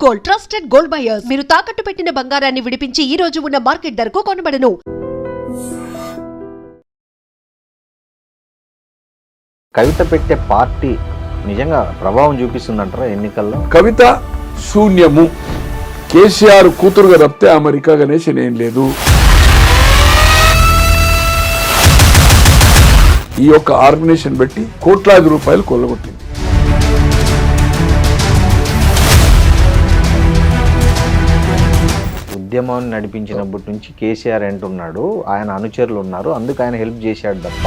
Gold trusted gold buyers. మీరు తాకట్టు పెట్టిన బంగారాన్ని విడిపించి ఈ రోజు ఉన్న మార్కెట్ ధరకు కొనబడను. కవిత పెట్టే పార్టీ నిజంగా ప్రభావం చూపిస్తుందంటారా ఎన్నికల్లో? కవిత శూన్యము. కేసీఆర్ కూతురుగా తప్పితే అమెరికా గణేష్ ఏం లేదు. ఈ యొక్క ఆర్గనైజేషన్ పెట్టి కోట్లాది రూపాయలు కొల్లగొట్టింది. ఉద్యమాన్ని నడిపించినప్పటి నుంచి కేసీఆర్ అంటున్నాడు, ఆయన అనుచరులు ఉన్నారు, అందుకు ఆయన హెల్ప్ చేశాడు తప్ప.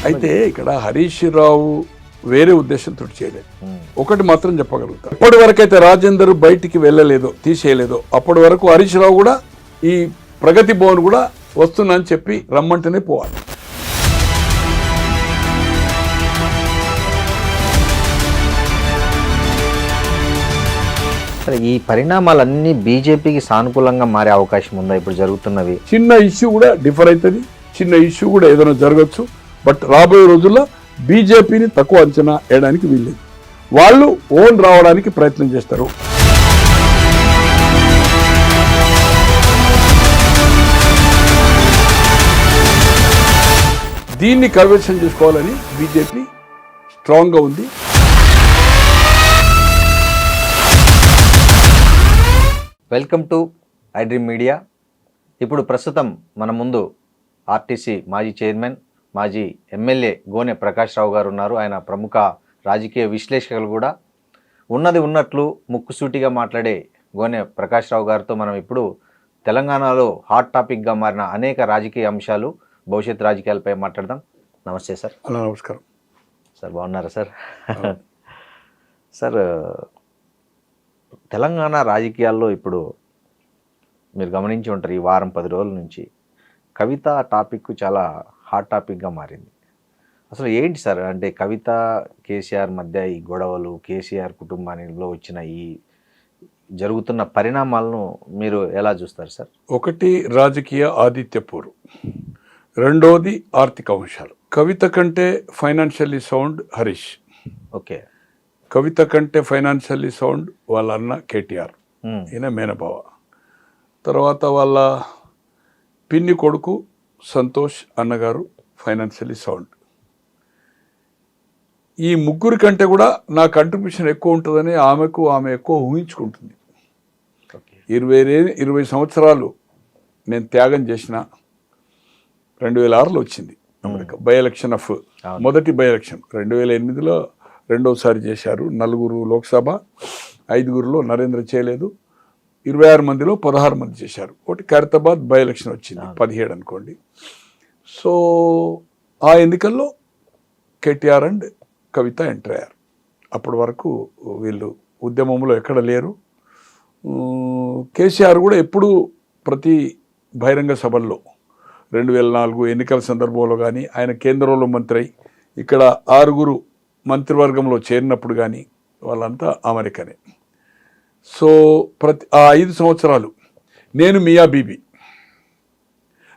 అయితే ఇక్కడ హరీష్ రావు వేరే ఉద్దేశంతో చేయలేదు. ఒకటి మాత్రం చెప్పగలుగుతారు, అప్పటి వరకైతే రాజేందర్ బయటికి వెళ్ళలేదో, తీసేయలేదో, అప్పటి వరకు హరీష్ రావు కూడా ఈ ప్రగతి భవన్ కూడా వస్తున్నా అని చెప్పి రమ్మంటేనే పోవాలి. ఈ పరిణామాలన్నీ బీజేపీకి సానుకూలంగా మారే అవకాశం ఉందా ఇప్పుడు జరుగుతున్నవి? చిన్న ఇష్యూ కూడా డిఫర్ అవుతుంది, చిన్న ఇష్యూ కూడా ఏదైనా జరగచ్చు. బట్ రాబోయే రోజుల్లో బీజేపీని తక్కువ అంచనా వేయడానికి వీల్లేదు. వాళ్ళు ఓన్ రావడానికి ప్రయత్నం చేస్తారు. దీన్ని కన్వర్షన్ చేసుకోవాలని బీజేపీ స్ట్రాంగ్గా ఉంది. Welcome to I dream media. ఇప్పుడు ప్రస్తుతం మన ముందు ఆర్టీసీ మాజీ చైర్మన్, మాజీ ఎమ్మెల్యే గోనె ప్రకాష్ రావు గారు ఉన్నారు. ఆయన ప్రముఖ రాజకీయ విశ్లేషకులు కూడా. ఉన్నది ఉన్నట్లు ముక్కుసూటిగా మాట్లాడే గోనె ప్రకాష్ రావు గారితో మనం ఇప్పుడు తెలంగాణలో హాట్ టాపిక్గా మారిన అనేక రాజకీయ అంశాలు, భవిష్యత్ రాజకీయాలపై మాట్లాడదాం. నమస్తే సార్. హలో, నమస్కారం సార్. బాగున్నారా సార్? సార్, తెలంగాణ రాజకీయాల్లో ఇప్పుడు మీరు గమనించి ఉంటారు, ఈ వారం 10 రోజుల నుంచి కవిత టాపిక్ చాలా హాట్ టాపిక్గా మారింది. అసలు ఏంటి సార్, అంటే కవిత కేసీఆర్ మధ్య ఈ గొడవలు, కేసీఆర్ కుటుంబానిలో వచ్చిన ఈ జరుగుతున్న పరిణామాలను మీరు ఎలా చూస్తారు సార్? ఒకటి రాజకీయ ఆదిత్యపూర్, రెండోది ఆర్థిక అంశాలు. కవిత కంటే ఫైనాన్షియల్లీ సౌండ్ హరీష్. ఓకే. కవిత కంటే ఫైనాన్షియల్లీ సౌండ్ వాళ్ళ అన్న కేటీఆర్, ఈయన మేనబావ. తర్వాత వాళ్ళ పిన్ని కొడుకు సంతోష్ అన్నగారు ఫైనాన్షియల్లీ సౌండ్. ఈ ముగ్గురి కంటే కూడా నా కంట్రిబ్యూషన్ ఎక్కువ ఉంటుందని ఆమె ఎక్కువ ఊహించుకుంటుంది. 20 సంవత్సరాలు నేను త్యాగం చేసిన 2006లో వచ్చింది అమెరికా బై ఎలక్షన్ ఆఫ్ మొదటి బై ఎలక్షన్. 2008లో రెండోసారి చేశారు. 4 లోక్సభ, 5 నరేంద్ర చేయలేదు. 26 మందిలో 16 మంది చేశారు. ఒకటి ఖైరతాబాద్ బై ఎలక్షన్ వచ్చింది 17 అనుకోండి. సో ఆ ఎన్నికల్లో కేటీఆర్ అండ్ కవిత ఎంటర్ అయ్యారు. అప్పటి వరకు వీళ్ళు ఉద్యమంలో ఎక్కడ లేరు. కేసీఆర్ కూడా ఎప్పుడు ప్రతి బహిరంగ సభల్లో 2004 ఎన్నికల సందర్భంలో కానీ, ఆయన కేంద్రంలో మంత్రి అయి ఇక్కడ 6 మంత్రివర్గంలో చేరినప్పుడు కానీ వాళ్ళంతా అమెరికనే. సో ఆ 5 సంవత్సరాలు నేను మియా బీబీ,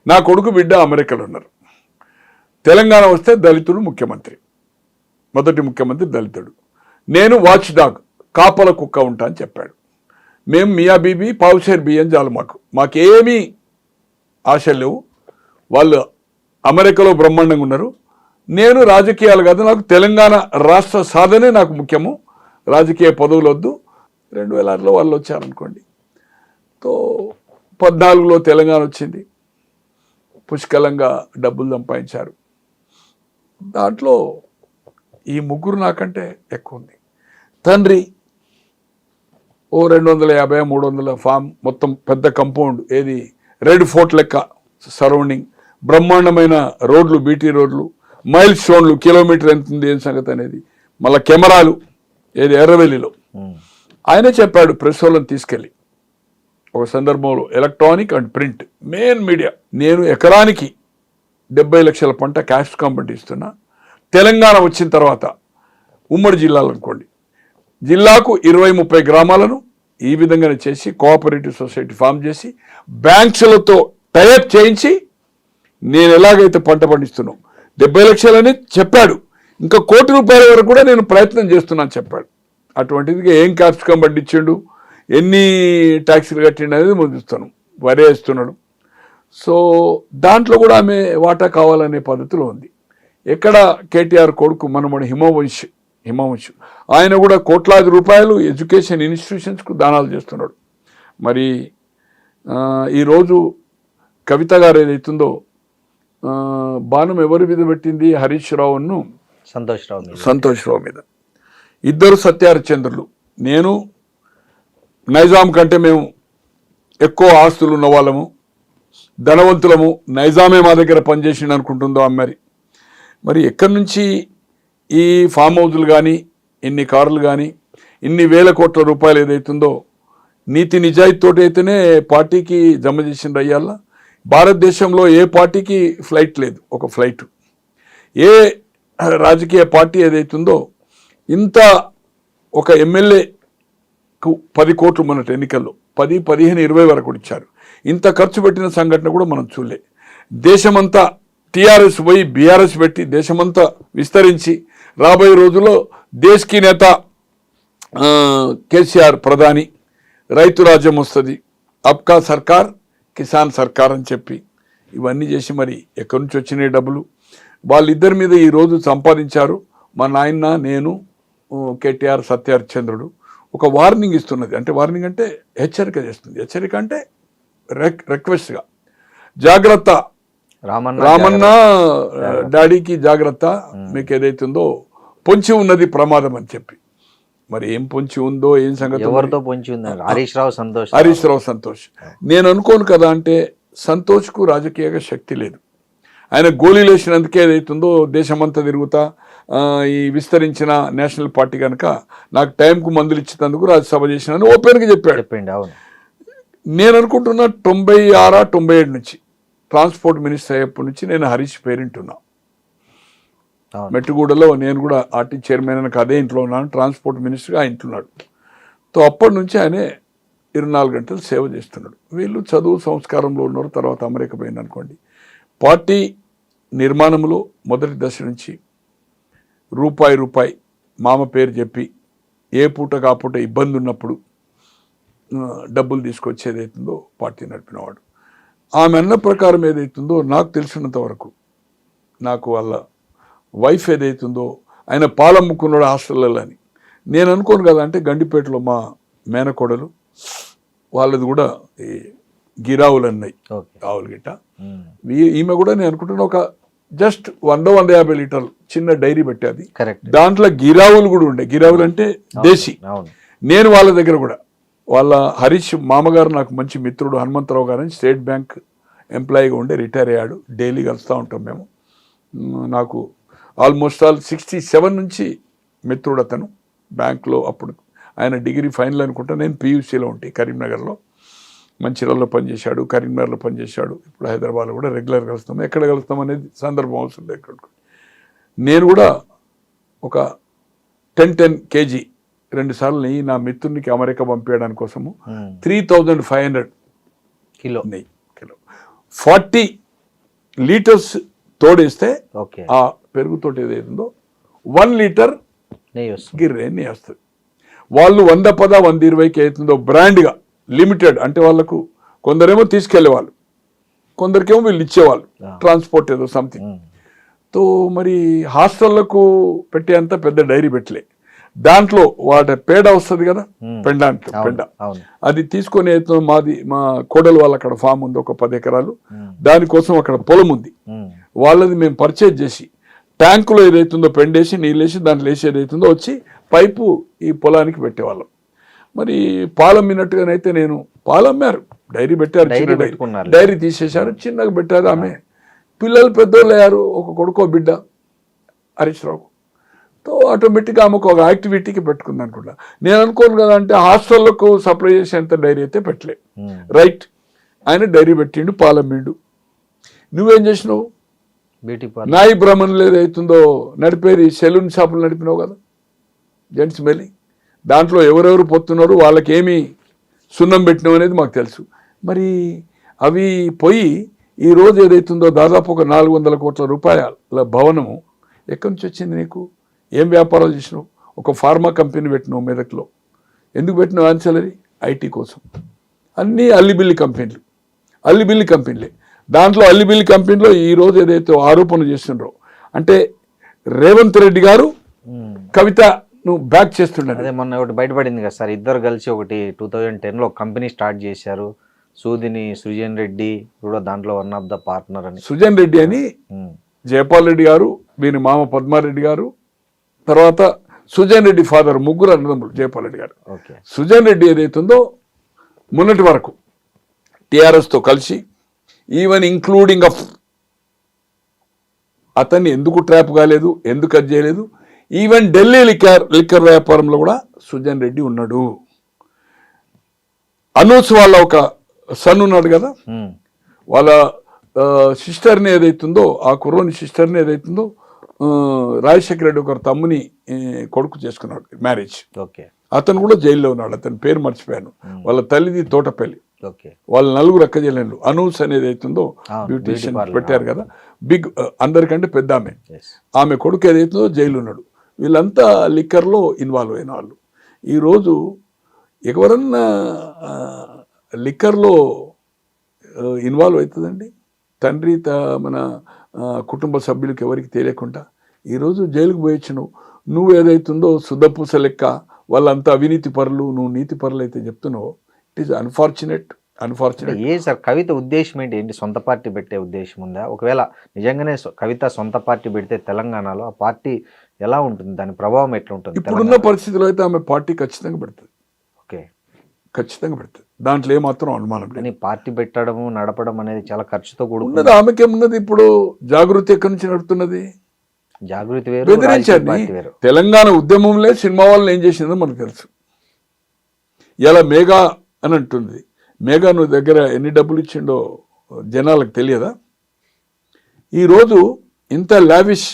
నా కొడుకు బిడ్డ అమెరికాలో ఉన్నారు. తెలంగాణ వస్తే దళితుడు ముఖ్యమంత్రి, మొదటి ముఖ్యమంత్రి దళితుడు. నేను వాచ్ డాగ్, కాపల కుక్క ఉంటా అని చెప్పాడు. మేము మియా బీబీ పావుషేర్ బియ్యం చాలు, మాకేమీ ఆశలు లేవు. వాళ్ళు అమెరికాలో బ్రహ్మాండంగా ఉన్నారు. నేను రాజకీయాలు కాదు, నాకు తెలంగాణ రాష్ట్ర సాధనే నాకు ముఖ్యము, రాజకీయ పదవులు వద్దు. 2006లో వాళ్ళు వచ్చారనుకోండి. తో 14లో తెలంగాణ వచ్చింది, పుష్కలంగా డబ్బులు సంపాదించారు. దాంట్లో ఈ ముగ్గురు నాకంటే ఎక్కువ ఉంది. తండ్రి ఓ 250-300 ఫామ్, మొత్తం పెద్ద కంపౌండ్, ఏది రెడ్ ఫోర్ట్ లెక్క సరౌండింగ్, బ్రహ్మాండమైన రోడ్లు, బీటీ రోడ్లు, మైల్ స్టోన్లు, కిలోమీటర్ ఎంత ఉంది ఏం సంగతి అనేది, మళ్ళీ కెమెరాలు, ఏది ఎర్రవెల్లిలో. ఆయనే చెప్పాడు ప్రెస్ వాళ్ళని తీసుకెళ్ళి ఒక సందర్భంలో, electronic and print main media, నేను ఎకరానికి 70 లక్షల పంట క్యాష్ కాంపెంట్ ఇస్తున్నా. తెలంగాణ వచ్చిన తర్వాత ఉమ్మడి జిల్లాలు అనుకోండి, జిల్లాకు 20-30 గ్రామాలను ఈ విధంగానే చేసి కోఆపరేటివ్ సొసైటీ ఫామ్ చేసి బ్యాంక్స్లతో టైఅప్ చేయించి నేను ఎలాగైతే పంట పండిస్తున్నాను 70 లక్షలని చెప్పాడు. ఇంకా ₹1 కోటి వరకు కూడా నేను ప్రయత్నం చేస్తున్నాను చెప్పాడు. అటువంటిది ఏం కార్యక్రమం పట్టించిండు, ఎన్ని ట్యాక్సీలు కట్టిండు అనేది ముందుస్తాను, వరేస్తున్నాడు. సో దాంట్లో కూడా ఆమె వాటా కావాలనే పద్ధతిలో ఉంది. ఎక్కడ కేటీఆర్ కొడుకు మనమడు హిమవంశ్ ఆయన కూడా కోట్లాది రూపాయలు ఎడ్యుకేషన్ ఇన్స్టిట్యూషన్స్కు దానాలు చేస్తున్నాడు. మరి ఈరోజు కవిత గారు ఏదైతుందో బాణం ఎవరి మీద పెట్టింది, హరీష్ రావును సంతోష్ రావు మీద. ఇద్దరు సత్యహరిశ్చంద్రులు. నేను నైజాం కంటే మేము ఎక్కువ ఆస్తులు ఉన్న వాళ్ళము, ధనవంతులము, నైజామే మా దగ్గర పనిచేసిండు అనుకుంటుందో అమ్మారి. మరి ఎక్కడి నుంచి ఈ ఫామ్ హౌజులు కానీ, ఇన్ని కార్లు కానీ, ఇన్ని వేల కోట్ల రూపాయలు ఏదైతుందో నీతి నిజాయితీతోటి అయితేనే పార్టీకి జమ చేసిండ్రు అయ్యాల. భారతదేశంలో ఏ పార్టీకి ఫ్లైట్ లేదు, ఒక ఫ్లైట్. ఏ రాజకీయ పార్టీ ఏదైతుందో ఇంత ఒక ఎమ్మెల్యేకు 10 కోట్లు మొన్నటి ఎన్నికల్లో 10, 15, 20 వరకు ఇచ్చారు. ఇంత ఖర్చు పెట్టిన సంఘటన కూడా మనం చూడలే. దేశమంతా టీఆర్ఎస్ పోయి బీఆర్ఎస్ పెట్టి దేశమంతా విస్తరించి రాబోయే రోజుల్లో దేశ్కి నేత కేసీఆర్ ప్రధాని, రైతు రాజ్యం వస్తుంది, అబ్కా సర్కార్ కిసాన్ సర్కార్ అని చెప్పి ఇవన్నీ చేసి మరి ఎక్కడి నుంచి వచ్చినాయి డబ్బులు వాళ్ళిద్దరి మీద ఈరోజు సంపాదించారు. మా నాయన, నేను, కేటీఆర్, సత్యహరిశ్చంద్రుడు ఒక వార్నింగ్ ఇస్తున్నది. అంటే వార్నింగ్ అంటే హెచ్చరిక చేస్తుంది. హెచ్చరిక అంటే రిక్వెస్ట్గా, జాగ్రత్త రామన్న డాడీకి జాగ్రత్త, మీకు ఏదైతుందో పొంచి ఉన్నది ప్రమాదం అని చెప్పి. మరి ఏం పొంచి ఉందో ఏం సంగతి, ఎవరితో పొంచి ఉందో హరీష్ రావు సంతోష్. నేను అనుకోను కదా, అంటే సంతోష్కు రాజకీయ శక్తి లేదు. ఆయన గోళీలు వేసినందుకే ఏదైతుందో దేశమంతా తిరుగుతా ఈ విస్తరించిన నేషనల్ పార్టీ కనుక నాకు టైంకు మందులు ఇచ్చినందుకు రాజ్యసభ చేసినాను ఓపెన్గా చెప్పాడు. అవును. నేను అనుకుంటున్నా 96, 97 నుంచి ట్రాన్స్పోర్ట్ మినిస్టర్ అయ్యేప్పటి నుంచి నేను హరీష్ పేరెంట్ ఉన్నా. మెట్టుగూడలో నేను కూడా ఆర్టీ చైర్మన్ అని అదే ఇంట్లో ఉన్నాను, ట్రాన్స్పోర్ట్ మినిస్టర్గా ఆ ఇంట్లోన్నాడు. తో అప్పటి నుంచి ఆయనే 24 గంటలు సేవ చేస్తున్నాడు. వీళ్ళు చదువు సంస్కారంలో ఉన్నారు. తర్వాత అమెరికా పోయింది అనుకోండి. పార్టీ నిర్మాణంలో మొదటి దశ నుంచి రూపాయి మామ పేరు చెప్పి ఏ పూట కాపూట ఇబ్బంది ఉన్నప్పుడు డబ్బులు తీసుకొచ్చి ఏదైతుందో పార్టీ నడిపినవాడు. ఆమె అన్న ప్రకారం ఏదైతుందో నాకు తెలిసినంత వరకు, నాకు వాళ్ళ వైఫ్ ఏదైతుందో ఆయన పాలమ్ముకున్నాడు హాస్టల్లో అని నేను అనుకోను కదా. అంటే గండిపేటలో మా మేనకోడలు వాళ్ళది కూడా ఈ గిరావులు అన్నాయి, ఆవులు గిట్ట. ఈమె కూడా నేను అనుకుంటున్నా ఒక జస్ట్ 100-150 లీటర్లు చిన్న డైరీ పెట్టేది. దాంట్లో గిరావులు కూడా ఉండే. గిరావులు అంటే దేశీ. నేను వాళ్ళ దగ్గర కూడా, వాళ్ళ హరీష్ మామగారు నాకు మంచి మిత్రుడు హనుమంతరావు గారు అని స్టేట్ బ్యాంక్ ఎంప్లాయీగా ఉండే, రిటైర్ అయ్యాడు. డైలీ కలుస్తూ ఉంటాం మేము. నాకు ఆల్మోస్ట్ 67 నుంచి మిత్రుడు అతను. బ్యాంక్లో అప్పుడు ఆయన డిగ్రీ ఫైనల్ అనుకుంటా, నేను పీయూసీలో ఉంటే కరీంనగర్లో, మంచిర్యాలలో పనిచేశాడు, కరీంనగర్లో పనిచేశాడు. ఇప్పుడు హైదరాబాద్లో కూడా రెగ్యులర్ కలుస్తాం. ఎక్కడ కలుస్తాం అనేది సందర్భం అవసరం లేదు. నేను కూడా ఒక 10 kg 2 సార్లు నెయ్యి నా మిత్రునికి అమెరికా పంపించడానికి కోసము 3500 కిలో నెయ్యి, 40 లీటర్స్ తోడేస్తే ఆ పెరుగుతోటి ఏదైతుందో 1 లీటర్ గిర్రే నెయ్యి వస్తుంది. వాళ్ళు 110, 120కి అవుతుందో బ్రాండ్గా లిమిటెడ్. అంటే వాళ్ళకు కొందరేమో తీసుకెళ్లేవాళ్ళు, కొందరికేమో వీళ్ళు ఇచ్చేవాళ్ళు, ట్రాన్స్పోర్ట్ ఏదో సంథింగ్. తో మరి హాస్టళ్లకు పెట్టేంత పెద్ద డైరీ పెట్టలే. దాంట్లో వాటి పేడ వస్తుంది కదా, పెండ, అది తీసుకొని మాది మా కోడలు వాళ్ళ అక్కడ ఫామ్ ఉంది, ఒక 10 ఎకరాలు. దానికోసం అక్కడ పొలం ఉంది. వాళ్ళది మేము పర్చేజ్ చేసి ట్యాంకులో ఏదైతుందో పెండేసి నీళ్ళేసి దాంట్లో వేసి ఏదైతుందో వచ్చి పైపు ఈ పొలానికి పెట్టేవాళ్ళం. మరి పాలం మిన్నట్టుగానైతే నేను పాలమ్మారు, డైరీ పెట్టారు, చిన్న డైరీ తీసేశారు, చిన్నగా పెట్టారు. ఆమె పిల్లలు పెద్దోళ్ళు అయ్యారు, ఒక కొడుకో బిడ్డ హరీష్ రావు. తో ఆటోమేటిక్గా ఆమెకు ఒక యాక్టివిటీకి పెట్టుకుంది అనుకుంటా. నేను అనుకోను కదా, అంటే హాస్టళ్లకు సప్లై చేసేంత డైరీ అయితే పెట్టలే. రైట్, ఆయన డైరీ పెట్టిండు, పాలమ్మిండు. నువ్వేం చేసినావు? నాయి బ్రహ్మణులు ఏదైతుందో నడిపేది సెలూన్ షాపులు నడిపినావు కదా, జెంట్స్ మెల్లి. దాంట్లో ఎవరెవరు పొత్తున్నారు, వాళ్ళకేమి సున్నం పెట్టినావు అనేది మాకు తెలుసు. మరి అవి పోయి ఈరోజు ఏదైతుందో దాదాపు ఒక 400 కోట్ల రూపాయల భవనము ఎక్కడి నుంచి వచ్చింది నీకు? ఏం వ్యాపారాలు చేసినావు? ఒక ఫార్మా కంపెనీ పెట్టినావు మెదక్లో. ఎందుకు పెట్టినావు ఆన్సలరీ? ఐటీ కోసం. అన్నీ అల్లిబిల్లి కంపెనీలే. దాంట్లో అల్లిబిల్లి కంపెనీలో ఈరోజు ఏదైతే ఆరోపణలు చేస్తున్నారో, అంటే రేవంత్ రెడ్డి గారు కవితను బ్యాక్ చేస్తున్నారు. అదే మొన్న ఒకటి బయటపడింది కదా సార్, ఇద్దరు కలిసి ఒకటి 2010లో కంపెనీ స్టార్ట్ చేశారు. సుజన్ రెడ్డి కూడా దాంట్లో వన్ ఆఫ్ ద పార్ట్నర్ అని. సుజన్ రెడ్డి అని జయపాల్ రెడ్డి గారు, వీరి మామ పద్మారెడ్డి గారు, తర్వాత సుజన్ రెడ్డి ఫాదర్, ముగ్గురు అన్నదమ్ములు జయపాల్ రెడ్డి గారు. సుజన్ రెడ్డి ఏదైతుందో మొన్నటి వరకు టీఆర్ఎస్తో కలిసి, ఈవెన్ ఇంక్లూడింగ్ ఆఫ్ అతన్ని ఎందుకు ట్రాప్ కాలేదు, ఎందుకు అది చేయలేదు, ఈవెన్ ఢిల్లీ లిక్కర్ వ్యాపారంలో కూడా సుజన్ రెడ్డి ఉన్నాడు. అనూస్ వాళ్ళ ఒక సన్ ఉన్నాడు కదా, వాళ్ళ సిస్టర్ని ఏదైతుందో, ఆ కుర్రోని సిస్టర్ని ఏదైతుందో రాజశేఖర రెడ్డి ఒక తమ్ముని కొడుకు చేసుకున్నాడు మ్యారేజ్. అతను కూడా జైల్లో ఉన్నాడు. అతని పేరు మర్చిపోయాను. వాళ్ళ తల్లిది తోటపల్లి. వాళ్ళ నలుగురు అక్క చెల్లెళ్ళు. అనూస్ అనేది అవుతుందో బ్యూటీషియన్ పెట్టారు కదా, బిగ్, అందరికంటే పెద్ద ఆమె. ఆమె కొడుకు ఏదైతుందో జైలు ఉన్నాడు. వీళ్ళంతా లిక్కర్లో ఇన్వాల్వ్ అయిన వాళ్ళు. ఈరోజు ఎవరన్నా లిక్కర్లో ఇన్వాల్వ్ అవుతుందండి? తండ్రి మన కుటుంబ సభ్యులకి ఎవరికి తెలియకుండా ఈరోజు జైలుకు పోయొచ్చు. నువ్వు ఏదైతుందో శుద్ధపూస లెక్క వాళ్ళంతా అవినీతి పరులు, నువ్వు నీతి పరులు అయితే చెప్తున్నావు. It is unfortunate. ఏ సార్ కవిత ఉద్దేశం ఏంటి? సొంత పార్టీ పెట్టే ఉద్దేశం ఉందా? ఒకవేళ నిజంగానే కవిత సొంత పార్టీ పెడితే తెలంగాణలో ఆ పార్టీ ఎలా ఉంటుంది, దాని ప్రభావం ఎట్లా ఉంటుంది? ఇప్పుడున్న పరిస్థితిలో అయితే ఆమె పార్టీ ఖచ్చితంగా పెడుతుంది. ఖచ్చితంగా పెడుతుంది. దాంట్లో ఏమాత్రం అనుమానం లేదు. పార్టీ పెట్టడం, నడపడం అనేది చాలా ఖర్చుతో కూడుకున్నది. ఆమెకేమున్నది? ఇప్పుడు జాగృతి ఎక్కడి నుంచి నడుపుతున్నది? జాగృతి వేరు, బెదిరించారు. తెలంగాణ ఉద్యమంలో సినిమా వాళ్ళని ఏం చేసిందో మనకు తెలుసు. ఇలా మేఘా అని అంటుంది. మేఘా నువ్వు దగ్గర ఎన్ని డబ్బులు ఇచ్చిండో జనాలకు తెలియదా? ఈరోజు ఇంత లావిష్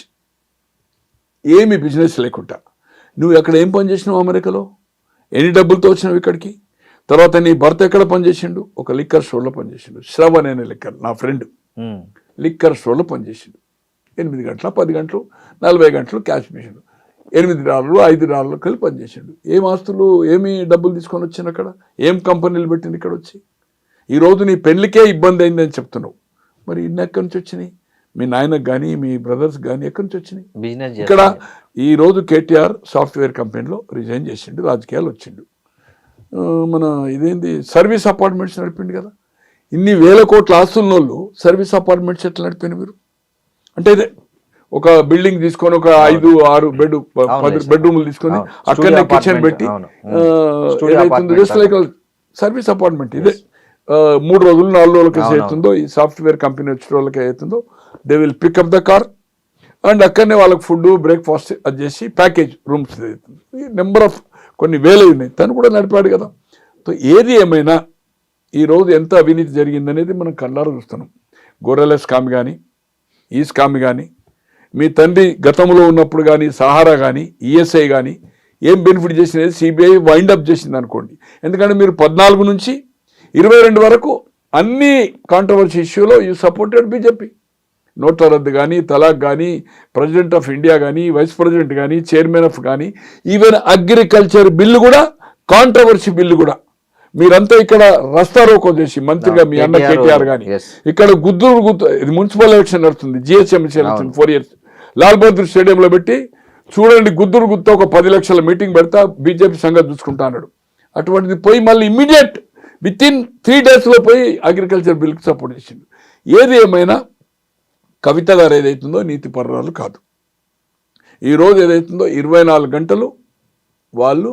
ఏమి బిజినెస్ లేకుండా నువ్వు ఎక్కడ ఏం పని చేసినావు? అమెరికాలో ఎన్ని డబ్బులతో వచ్చినావు ఇక్కడికి? తర్వాత నీ భర్త ఎక్కడ పనిచేసిండు? ఒక లిక్కర్ స్టోర్లో పనిచేసిండు. శ్రవణ్ అనే లిక్కర్, నా ఫ్రెండ్, లిక్కర్ స్టోర్లో పనిచేసిండు. 8 గంటలు, 10 గంటలు, 40 గంటలు క్యాష్ మిషన్, $8, $5 కలిపి పనిచేసిండు. ఏం ఆస్తులు, ఏమి డబ్బులు తీసుకొని వచ్చింది అక్కడ? ఏం కంపెనీలు పెట్టింది ఇక్కడ వచ్చి? ఈరోజు నీ పెళ్లికే ఇబ్బంది అయిందని చెప్తున్నావు. మరి ఇన్ని ఎక్కడి నుంచి వచ్చినాయి? మీ నాయనకు కానీ మీ బ్రదర్స్ కానీ ఎక్కడి నుంచి వచ్చినాయి? ఇక్కడ ఈరోజు కేటీఆర్ సాఫ్ట్వేర్ కంపెనీలో రిజైన్ చేసిండు, రాజకీయాలు వచ్చిండు. మన ఇదేంది సర్వీస్ అపార్ట్మెంట్స్ నడిపిండు కదా. ఇన్ని వేల కోట్ల ఆస్తున్న వాళ్ళు సర్వీస్ అపార్ట్మెంట్స్ ఎట్లా నడిపోయిన మీరు? అంటే ఇదే ఒక బిల్డింగ్ తీసుకొని ఒక 5-6 బెడ్రూమ్లు తీసుకొని అక్కడనే కిచెన్ పెట్టి సర్వీస్ అపార్ట్మెంట్. ఇదే 3 రోజులు 4 రోజులకి అవుతుందో ఈ సాఫ్ట్వేర్ కంపెనీ వచ్చిన వాళ్ళకి అవుతుందో, they will pick up the car and అక్కడనే వాళ్ళకి ఫుడ్, బ్రేక్ఫాస్ట్ అది చేసి ప్యాకేజ్ రూమ్స్ అవుతుంది. నెంబర్ ఆఫ్ కొన్ని వేలు ఉన్నాయి. తను కూడా నడిపాడు కదా. సో ఏది ఏమైనా ఈరోజు ఎంత అవినీతి జరిగిందనేది మనం కళ్ళారా చూస్తున్నాం. గొర్రెల స్కామ్ కానీ, ఈ స్కామ్ కానీ, మీ తండ్రి గతంలో ఉన్నప్పుడు కానీ, సహారా కానీ, ఈఎస్ఐ కానీ ఏం బెనిఫిట్ చేసినది సిబిఐ వైండప్ చేసింది అనుకోండి. ఎందుకంటే మీరు 14 నుంచి 22 వరకు అన్ని కాంట్రవర్సీ ఇష్యూలో యూ సపోర్టెడ్ బీజేపీ. నోట్ల రద్దు కానీ, తలాక్ కానీ, ప్రెసిడెంట్ ఆఫ్ ఇండియా కానీ, వైస్ ప్రెసిడెంట్ కానీ, చైర్మన్ ఆఫ్ కానీ, ఈవెన్ అగ్రికల్చర్ బిల్లు కూడా, కాంట్రవర్సీ బిల్లు కూడా మీరంతా ఇక్కడ రస్తారోకో చేసి మంత్రిగా మీ అన్న కేటీఆర్ కానీ ఇక్కడ గుద్దూరు ఇది మున్సిపల్ ఎలక్షన్ నడుస్తుంది, GHMC election 4 years Lal Bahadur స్టేడియంలో పెట్టి చూడండి, గుద్దూరు గుత్త ఒక 10 లక్షల మీటింగ్ పెడతా బీజేపీ సంగతి చూసుకుంటా అన్నాడు. అటువంటిది పోయి మళ్ళీ ఇమ్మీడియట్ విత్-ఇన్ 3 daysలో పోయి అగ్రికల్చర్ బిల్కి సపోర్ట్ చేసిండు. ఏది ఏమైనా కవిత గారు ఏదైతుందో నీతి పర్రాలు కాదు. ఈరోజు ఏదైతుందో 24 గంటలు వాళ్ళు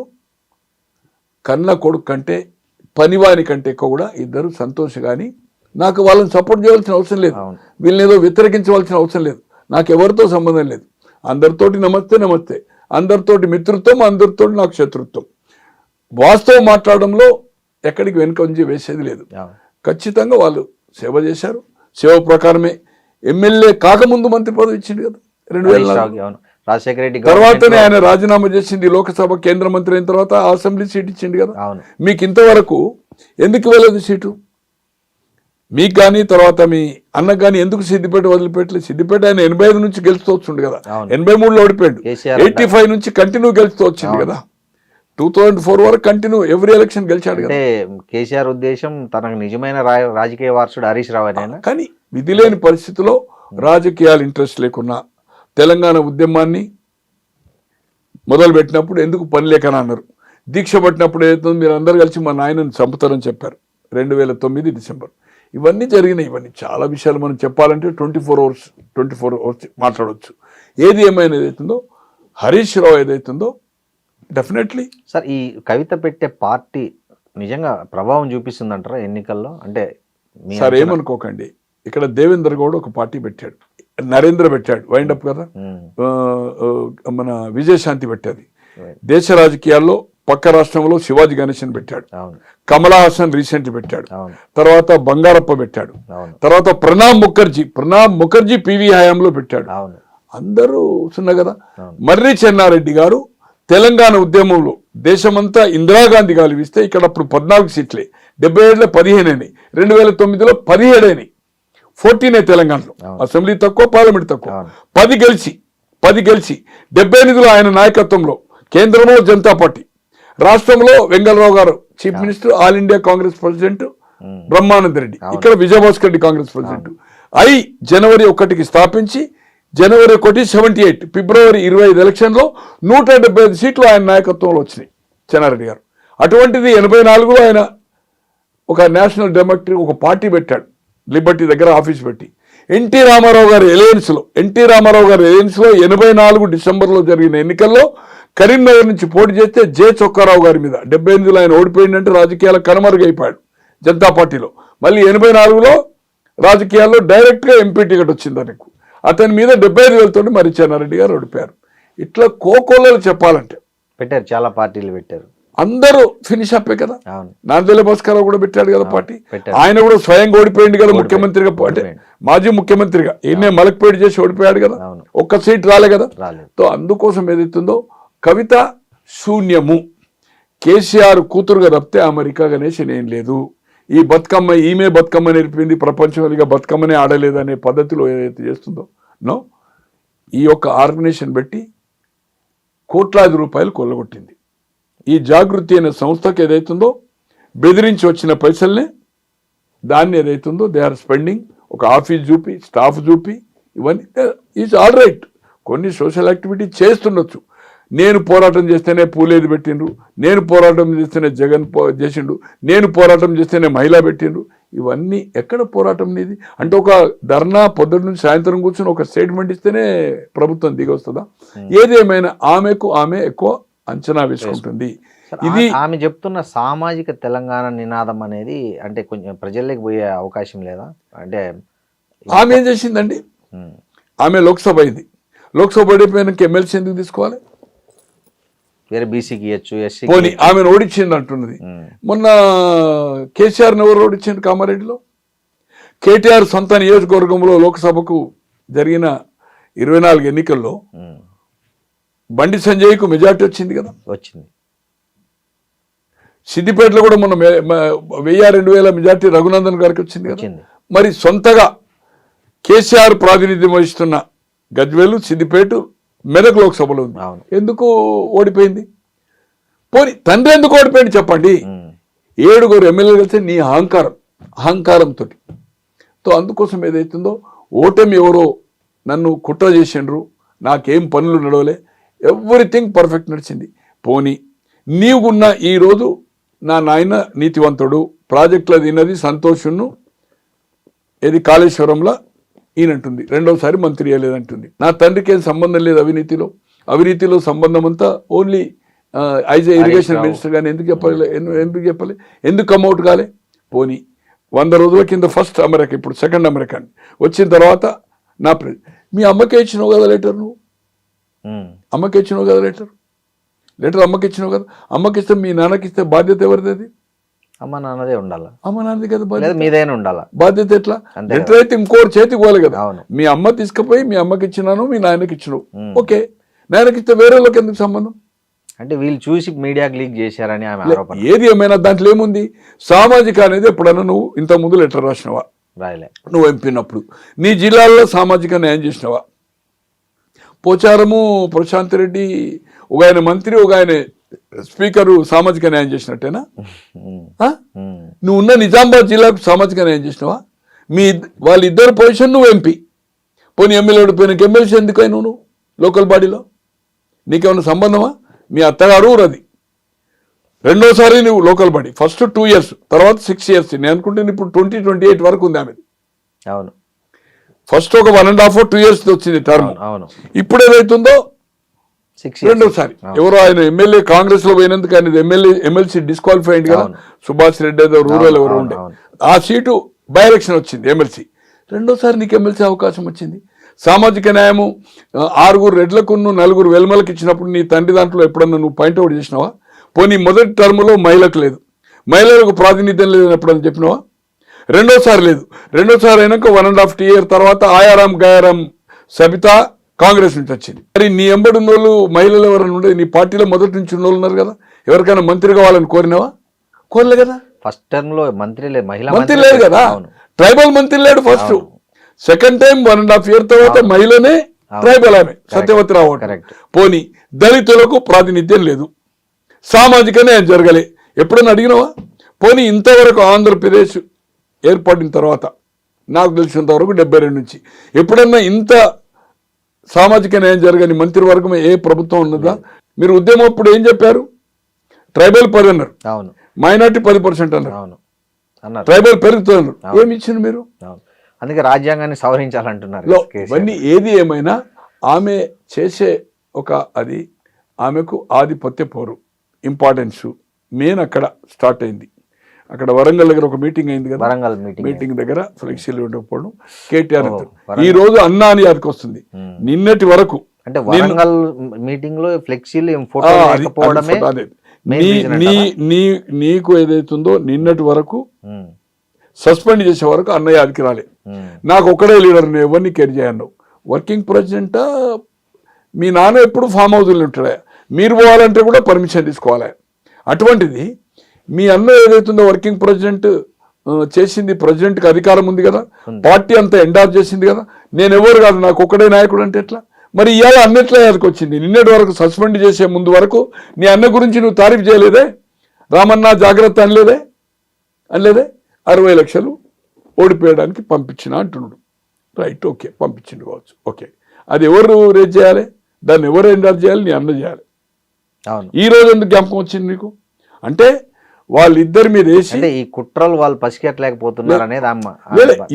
కన్న కొడుకు కంటే, పనివాని కంటే ఎక్కువ కూడా ఇద్దరు సంతోష్ కానీ, నాకు వాళ్ళని సపోర్ట్ చేయవలసిన అవసరం లేదు, వీళ్ళని ఏదో వ్యతిరేకించవలసిన అవసరం లేదు, నాకు ఎవరితో సంబంధం లేదు, అందరితోటి నమస్తే నమస్తే, అందరితోటి మిత్రుత్వం, అందరితోటి నాకు శత్రుత్వం. వాస్తవం మాట్లాడడంలో ఎక్కడికి వెనుకంజి వేసేది లేదు. ఖచ్చితంగా వాళ్ళు సేవ చేశారు. సేవ ప్రకారమే ఎమ్మెల్యే కాకముందు మంత్రి పదవి ఇచ్చింది కదా 2004. రాజశేఖర రెడ్డి తర్వాతనే ఆయన రాజీనామా చేసింది. లోకసభ కేంద్ర మంత్రి అయిన తర్వాత అసెంబ్లీ సీట్ ఇచ్చింది కదా. మీకు ఇంతవరకు ఎందుకు వెళ్ళదు సీటు? మీకు కానీ తర్వాత మీ అన్నకు కానీ ఎందుకు సిద్దిపేట వదిలిపెట్టలేదు? సిద్దిపేట ఆయన 85 నుంచి గెలుస్తూ వచ్చిండు కదా, అవును. 83లో ఓడిపోయాడు, కేసీఆర్ 85 నుంచి కంటిన్యూ గెలుస్తూ వచ్చింది కదా, 2004 వరకు కంటిన్యూ ఎవ్రీ ఎలక్షన్ గెలిచాడు కదా. అంటే కేసీఆర్ ఉద్దేశం తనకు నిజమైన రాజకీయ వారసుడు హరీష్ రావు అనేనా? కానీ విధి లేని పరిస్థితిలో రాజకీయాలు ఇంట్రెస్ట్ లేకున్నా తెలంగాణ ఉద్యమాన్ని మొదలు పెట్టినప్పుడు ఎందుకు పని లేకని అన్నారు. దీక్ష పట్టినప్పుడు ఏదైతుందో మీరు అందరు కలిసి మా నాయనని చంపుతారని చెప్పారు 2009 డిసెంబర్. ఇవన్నీ జరిగినాయి. ఇవన్నీ చాలా విషయాలు మనం చెప్పాలంటే 24 అవర్స్ మాట్లాడవచ్చు. ఏది ఏమైనా ఏదైతుందో హరీష్ రావు ఏదైతుందో డెఫినెట్లీ. సార్, ఈ కవిత పెట్టే పార్టీ నిజంగా ప్రభావం చూపిస్తుందంటారా ఎన్నికల్లో? అంటే సార్ ఏమనుకోకండి, ఇక్కడ దేవేంద్ర గౌడ్ ఒక పార్టీ పెట్టాడు, నరేంద్ర పెట్టాడు, వైండప్ కదా, మన విజయశాంతి పెట్టేది. దేశ రాజకీయాల్లో పక్క రాష్ట్రంలో శివాజీ గణేశన్ పెట్టాడు, కమలా హాసన్ రీసెంట్ పెట్టాడు, తర్వాత బంగారప్ప పెట్టాడు, తర్వాత ప్రణబ్ ముఖర్జీ పివి హయాంలో పెట్టాడు. అందరూ సున్నా కదా. మర్రి చెన్నారెడ్డి గారు తెలంగాణ ఉద్యమంలో దేశమంతా ఇందిరాగాంధీ గాలివిస్తే ఇక్కడ అప్పుడు 14 సీట్లే, 77లో 15 అయినాయి, 2009లో 17 అయినాయి, 14 తెలంగాణలో. అసెంబ్లీ తక్కువ, పార్లమెంట్ తక్కువ. 10 గెలిచి 78లో ఆయన నాయకత్వంలో కేంద్రంలో జనతా పార్టీ, రాష్ట్రంలో వెంగళరావు గారు chief minister, all India Congress president Brahmananda Reddy, ఇక్కడ విజయభాస్కర్ రెడ్డి కాంగ్రెస్ ప్రెసిడెంట్. జనవరి 1కి స్థాపించి జనవరి 1 78, ఫిబ్రవరి 25 ఎలక్షన్లో 175 సీట్లు ఆయన నాయకత్వంలో వచ్చినాయి చెన్నారెడ్డి గారు. అటువంటిది 84లో ఆయన ఒక నేషనల్ డెమోక్రటిక్ ఒక పార్టీ పెట్టాడు, లిబర్టీ దగ్గర ఆఫీస్ పెట్టి. ఎన్టీ రామారావు గారి ఎలయన్స్లో 84 డిసెంబర్లో జరిగిన ఎన్నికల్లో కరీంనగర్ నుంచి పోటీ చేస్తే జె చొక్కారావు గారి మీద 78లో ఆయన ఓడిపోయిందంటే రాజకీయాల కనుమరుగైపోయాడు జనతా పార్టీలో. మళ్ళీ 84లో రాజకీయాల్లో డైరెక్ట్గా ఎంపీ టికెట్ వచ్చింది ఆయనకు. అతని మీద 75,000 మర్రి చెన్నారెడ్డి గారు ఓడిపోయారు. ఇట్లా కోకోలలో చెప్పాలంటే పెట్టారు, చాలా పార్టీలు పెట్టారు, అందరూ ఫినిష్ అప్పే కదా. నాందెల్ల భాస్కరరావు కూడా పెట్టాడు కదా పార్టీ, ఆయన కూడా స్వయంగా ఓడిపోయింది కదా ముఖ్యమంత్రిగా, అంటే మాజీ ముఖ్యమంత్రిగా ఈయనే మలక్పేట చేసి ఓడిపోయాడు కదా, ఒక్క సీట్ రాలే కదా. సో అందుకోసం ఏదైతుందో కవిత శూన్యము, కేసీఆర్ కూతురుగా తప్పితే అమెరికా గణేష్ ఏం లేదు. ఈ బతుకమ్మ ఈమె బతుకమ్మ నేర్పింది, ప్రపంచంగా బతుకమ్మనే ఆడలేదనే పద్ధతిలో ఏదైతే చేస్తుందో నో, ఈ యొక్క ఆర్గనైజేషన్ పెట్టి కోట్లాది రూపాయలు కొల్లగొట్టింది. ఈ జాగృతి అనే సంస్థకు ఏదైతుందో బెదిరించి వచ్చిన పైసల్నే దాన్ని ఏదైతుందో దే ఆర్ స్పెండింగ్. ఒక ఆఫీస్ చూపి, స్టాఫ్ చూపి, ఇవన్నీ ఈజ్ ఆల్ రైట్. కొన్ని సోషల్ యాక్టివిటీ చేస్తుండొచ్చు. నేను పోరాటం చేస్తేనే పూలేది పెట్టిండ్రు, నేను పోరాటం చేస్తేనే జగన్ చేసిండు, నేను పోరాటం చేస్తేనే మహిళ పెట్టిండ్రు. ఇవన్నీ ఎక్కడ పోరాటం నీది? అంటే ఒక ధర్నా పొద్దున్న నుంచి సాయంత్రం కూర్చొని ఒక స్టేట్మెంట్ ఇస్తేనే ప్రభుత్వం దిగి వస్తుందా? ఏదేమైనా ఆమె ఎక్కువ అంచనా వేసుకుంటుంది. ఇది ఆమె చెప్తున్న సామాజిక తెలంగాణ నినాదం అనేది అంటే కొంచెం ప్రజల్లోకి పోయే అవకాశం లేదా? అంటే ఆమె ఏం చేసిందండి, ఆమె లోక్సభ అయింది, లోక్సభ ఓడిపోయినాక ఎమ్మెల్సీ ఎందుకు తీసుకోవాలి? వేరే బీసీకి ఇవ్వచ్చు, ఎస్సీ పోనీ ఆమెను ఓడించింది అంటున్నది. మొన్న కేసీఆర్ని ఎవరు ఓడించింది కామారెడ్డిలో? కేటీఆర్ సొంత నియోజకవర్గంలో లోక్సభకు జరిగిన 24 ఎన్నికల్లో బండి సంజయ్కు మెజార్టీ వచ్చింది కదా, వచ్చింది. సిద్దిపేటలో కూడా మొన్న 1000-2000 మెజార్టీ రఘునందన్ గారికి వచ్చింది కదా. మరి సొంతగా కేసీఆర్ ప్రాతినిధ్యం వహిస్తున్న గజ్వేలు, సిద్దిపేట, మెదక్ లోక్సభలో ఉంది, ఎందుకు ఓడిపోయింది? పోనీ తండ్రి ఎందుకు ఓడిపోయింది చెప్పండి? 7 ఎమ్మెల్యేలు కలిసి నీ అహంకారంతో. అందుకోసం ఏదైతుందో ఓటమి ఎవరో నన్ను కుట్ర చేసిండ్రు, నాకేం పనులు నడవలే, ఎవ్రీథింగ్ పర్ఫెక్ట్ నడిచింది. పోనీ నీవున్న ఈరోజు నా నాయన నీతివంతుడు, ప్రాజెక్టులో తిన్నది సంతోషును, ఏది కాళేశ్వరంలో ఈయనంటుంది, రెండోసారి మంత్రి అయ్యలేదంటుంది. నా తండ్రికి ఏం సంబంధం లేదు అవినీతిలో సంబంధం అంతా only as a irrigation minister. కానీ ఎందుకు చెప్పాలి, ఎందుకు కమ్అవుట్ కాలే? పోనీ 100 రోజుల కింద ఫస్ట్ అమెరికా, ఇప్పుడు సెకండ్ అమెరికా వచ్చిన తర్వాత మీ అమ్మకే ఇచ్చినావు కదా లెటర్, నువ్వు అమ్మకి ఇచ్చినావు కదా లెటర్ అమ్మకి ఇచ్చినావు కదా. అమ్మకి ఇస్తే మీ నాన్నకి ఇస్తే బాధ్యత ఎవరిది? అది అమ్మ నాన్నదే ఉండాలి, అమ్మ నాన్నది కదా బాధ్యత, మీదైనా ఉండాలా బాధ్యత. ఎట్లా లెటర్ అయితే ఇంకోటి చేతికి పోవాలి కదా. మీ అమ్మ తీసుకుపోయి మీ అమ్మకి ఇచ్చినాను, మీ నాయనకి ఇచ్చినావు, ఓకే. నాయనకి ఇస్తే వేరే వాళ్ళకి ఎందుకు సంబంధం? అంటే వీళ్ళు చూసి మీడియాకి లీక్ చేశారని ఆమె ఆరోపణ. ఏది ఏమైనా దాంట్లో ఏముంది, సామాజిక అనేది ఎప్పుడన్నా నువ్వు ఇంత ముందు లెటర్ రాసినవా? రాయలే. నువ్వు ఎంపినప్పుడు నీ జిల్లాల్లో సామాజిక న్యాయం చేసినవా? పోచారము ప్రశాంత్ రెడ్డి ఒక ఆయన మంత్రి, ఒక ఆయన స్పీకరు సామాజిక న్యాయం చేసినట్టేనా? నువ్వు ఉన్న నిజామాబాద్ జిల్లాకు సామాజిక న్యాయం చేసినవా? వాళ్ళిద్దరు పొజిషన్ నువ్వు ఎంపీ, పోనీ ఎమ్మెల్యే ఓడిపోయిన ఎమ్మెల్సీ ఎందుకై నువ్వు లోకల్ బాడీలో? నీకేమైనా సంబంధమా? మీ అత్తగారు ఊరది. రెండోసారి నువ్వు లోకల్ బాడీ, ఫస్ట్ 2 years, తర్వాత 6 years. నేను అనుకుంటే ఇప్పుడు 2028 వరకు ఉంది ఆమెది. అవును, ఫస్ట్ ఒక 1.5 or 2 years వచ్చింది టర్మ్. అవును, ఇప్పుడు ఏదైతుందో 6 years. రెండోసారి ఎవరో ఆయన ఎమ్మెల్యే కాంగ్రెస్ లో పోయినందుకు ఆయన ఎమ్మెల్సీ డిస్క్వాలిఫైడ్ కదా, సుభాష్ రెడ్డి ఏదో రూరల్ ఎవరో ఉండే, ఆ సీటు బై ఎలక్షన్ వచ్చింది ఎమ్మెల్సీ. రెండోసారి నీకు ఎమ్మెల్సీ అవకాశం వచ్చింది. సామాజిక న్యాయము 6 రెడ్లకు 4 వెల్మలకు ఇచ్చినప్పుడు నీ తండ్రి దాంట్లో ఎప్పుడన్నా నువ్వు పాయింట్అవుట్ చేసినావా? పోనీ మొదటి టర్మ్లో మహిళకు లేదు, మహిళలకు ప్రాతినిధ్యం లేదని ఎప్పుడన్నా చెప్పినావా? రెండోసారి లేదు. రెండోసారి అయినాక 1.5 year తర్వాత ఆయారాం గయారాం సబితా కాంగ్రెస్ నుంచి వచ్చింది. మరి నీ ఎంబడి ఉన్న వాళ్ళు మహిళలు ఎవరైనా ఉండేది? నీ పార్టీలో మొదటి నుంచి ఉన్న వాళ్ళు ఉన్నారు కదా, ఎవరికైనా మంత్రి కావాలని కోరినావా? కోరలే కదా. ఫస్ట్ టర్మ్ లో మంత్రి లేదు, మహిళా మంత్రి లేదు కదా, ట్రైబల్ మంత్రి లేడు ఫస్ట్. సెకండ్ టైం 1.5 year తర్వాత మహిళనే ట్రైబల్ ఆమె సత్యవతి రావు. పోనీ దళితులకు ప్రాతినిధ్యం లేదు, సామాజిక న్యాయం జరగలే, ఎప్పుడన్నా అడిగినావా? పోనీ ఇంతవరకు ఆంధ్రప్రదేశ్ ఏర్పడిన తర్వాత నాకు తెలిసినంత వరకు 72 నుంచి ఎప్పుడన్నా ఇంత సామాజిక న్యాయం జరగని మంత్రివర్గం ఏ ప్రభుత్వం ఉన్నదా? మీరు ఉద్యమం అప్పుడు ఏం చెప్పారు? ట్రైబల్ 10 అన్నారు, మైనార్టీ 10% అన్నారు, ట్రైబల్ పెరుగుతున్నారు. ఏమి ఇచ్చింది మీరు? అందుకే రాజ్యాంగాన్ని సవరించాలంటున్నారు. ఇవన్నీ ఏది ఏమైనా ఆమె చేసే అది ఆమెకు ఆధిపత్య పోరు ఇంపార్టెన్స్ మెయిన్ అక్కడ స్టార్ట్ అయింది. అక్కడ వరంగల్ దగ్గర ఒక మీటింగ్ అయింది కదా, వరంగల్ మీటింగ్ దగ్గర ఫ్లెక్సీలు ఉండకపోవడం, కేటీఆర్ ఈ రోజు అన్నా అని యాదకి వస్తుంది. నిన్నటి వరకు అంటే వరంగల్ మీటింగ్ లో ఫ్లెక్సీలు నీకు ఏదైతుందో నిన్నటి వరకు సస్పెండ్ చేసే వరకు అన్నయ్య యాదకి రాలే. నాకు ఒక్కడే లీడర్, నేను ఎవరిని కేర్ చేయను. వర్కింగ్ ప్రెసిడెంట్ మీ నాన్న ఎప్పుడు ఫామ్ హౌస్లో ఉంటాడా? మీరు పోవాలంటే కూడా పర్మిషన్ తీసుకోవాలి. అటువంటిది మీ అన్న ఏదైతుందో వర్కింగ్ ప్రెసిడెంట్ చేసింది, ప్రెసిడెంట్కి అధికారం ఉంది కదా, పార్టీ అంతా ఎండార్జ్ చేసింది కదా, నేను ఎవరు కాదు నాకు ఒక్కడే నాయకుడు అంటే ఎట్లా? మరి ఇవాళ అన్నట్లా యాదకి వచ్చింది. నిన్నటి వరకు సస్పెండ్ చేసే ముందు వరకు నీ అన్న గురించి నువ్వు తారీఫ్ చేయలేదే, రామన్న జాగ్రత్త అనలేదే 60 లక్షలు ఓడిపోయడానికి పంపించిన అంటున్నాడు. రైట్, ఓకే, పంపించిండు కావచ్చు, ఓకే. అది ఎవరు రేజ్ చేయాలి? దాన్ని ఎవరు ఎండార్జ్ చేయాలి? నీ అన్న చేయాలి. ఈ రోజు ఎందుకు జ్ఞాపకం వచ్చింది నీకు? అంటే వాళ్ళిద్దరి మీద వేసి ఈ కుట్రలు వాళ్ళు పసిగట్టలేకపోతున్నారు అనేది అమ్మ.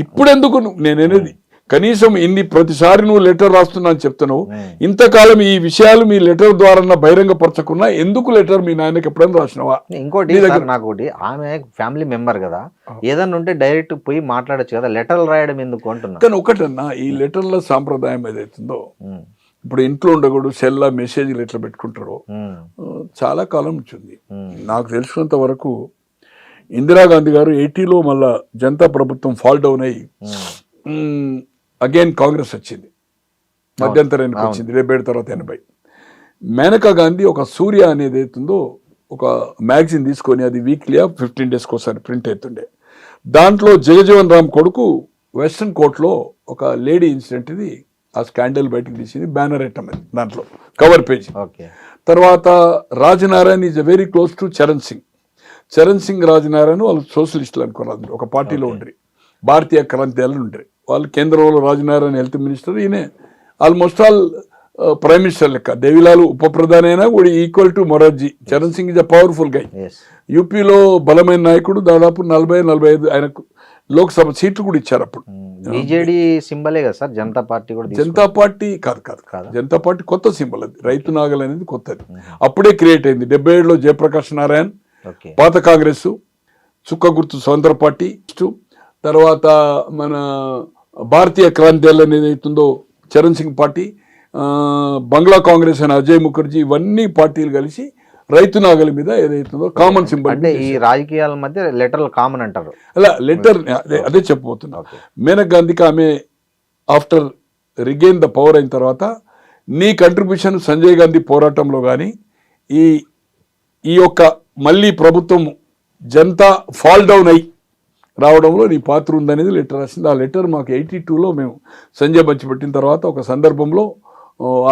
ఇప్పుడు ఎందుకు నేనేది కనీసం ఇన్ని ప్రతిసారి నువ్వు లెటర్ రాస్తున్నా అని చెప్తున్నావు, ఇంతకాలం ఈ విషయాలు మీ లెటర్ ద్వారా బహిరంగపరచకున్నా ఎందుకు లెటర్ మీ నాయనకి ఎప్పుడైనా రాసినవా? ఇంకోటి నాకోటి, ఆమె ఫ్యామిలీ మెంబర్ కదా, ఏదన్నా ఉంటే డైరెక్ట్ పోయి మాట్లాడచ్చు కదా, లెటర్లు రాయడం ఎందుకు అంటున్నా. కానీ ఒకటన్నా, ఈ లెటర్ల సాంప్రదాయం ఏదైతుందో, ఇప్పుడు ఇంట్లో ఉండకూడదు సెల్లా మెసేజ్లు ఎట్లా పెట్టుకుంటారో చాలా కాలం నుంచి ఉంది. నాకు తెలిసినంత వరకు ఇందిరాగాంధీ గారు 80లో మళ్ళా జనతా ప్రభుత్వం ఫాల్ డౌన్ అయ్యి అగైన్ కాంగ్రెస్ వచ్చింది, మధ్యంతరానికి వచ్చింది 77 తర్వాత 80. మేనకా గాంధీ ఒక సూర్య అనేది అవుతుందో ఒక మ్యాగజైన్ తీసుకొని, అది వీక్లీ 15 days ఒకసారి ప్రింట్ అవుతుండే. దాంట్లో జగజీవన్ రామ్ కొడుకు వెస్టర్న్ కోర్ట్లో ఒక లేడీ ఇన్సిడెంట్, ఇది ఆ స్కాండల్ బయటకు తీసింది, బ్యానర్ ఐటమ్ అది దాంట్లో కవర్ పేజ్. తర్వాత Rajanarayana is very close to Charan Singh Rajanarayana వాళ్ళు సోషలిస్టులు అనుకున్నారు, ఒక పార్టీలో ఉండ్రి, భారతీయ క్రాంతిలు ఉండ్రి. వాళ్ళు కేంద్రంలో రాజనారాయణ హెల్త్ మినిస్టర్, ఈయన ఆల్మోస్ట్ ఆల్ ప్రైమ్ మినిస్టర్ లెక్క. దేవిలాల్ ఉప ప్రధాని అయినా కూడా equal to Morarji. Charan Singh is a powerful guy. యూపీలో బలమైన నాయకుడు, దాదాపు 40-45 ఆయనకు లోక్సభ సీట్లు కూడా ఇచ్చారు అప్పుడు. బీజేడీ సింబలే కదా సార్, జనతా పార్టీ కూడా. జనతా పార్టీ కాదు, జనతా పార్టీ కొత్త సింబల్, అది రైతు నాగల్ అనేది కొత్తది, అప్పుడే క్రియేట్ అయింది. 77లో జయప్రకాష్ నారాయణ్, పాత కాంగ్రెస్, చుక్క గుర్తు స్వతంత్ర పార్టీ, తర్వాత మన భారతీయ క్రాంతి అనేది అవుతుందో చరణ్ సింగ్ పార్టీ, బంగ్లా కాంగ్రెస్ అయిన అజయ్ ముఖర్జీ, ఇవన్నీ పార్టీలు కలిసి రైతు నాగలి మీద ఏదైతుందో కామన్ సింబల్. అంటే ఈ రాజకీయాల మధ్య లెటర్లు కామన్ అంటారు. అలా లెటర్ అదే చెప్పబోతున్నా. మేనకా గాంధీకి ఆమె ఆఫ్టర్ రిగైన్ ద పవర్ అయిన తర్వాత, నీ కంట్రిబ్యూషన్ సంజయ్ గాంధీ పోరాటంలో కానీ ఈ ఈ యొక్క మళ్ళీ ప్రభుత్వం జనతా ఫాల్ డౌన్ అయ్యి రావడంలో నీ పాత్ర ఉందనేది లెటర్ రాసింది. ఆ లెటర్ మాకు 82లో మేము సంజయ్ పంచిపెట్టిన తర్వాత ఒక సందర్భంలో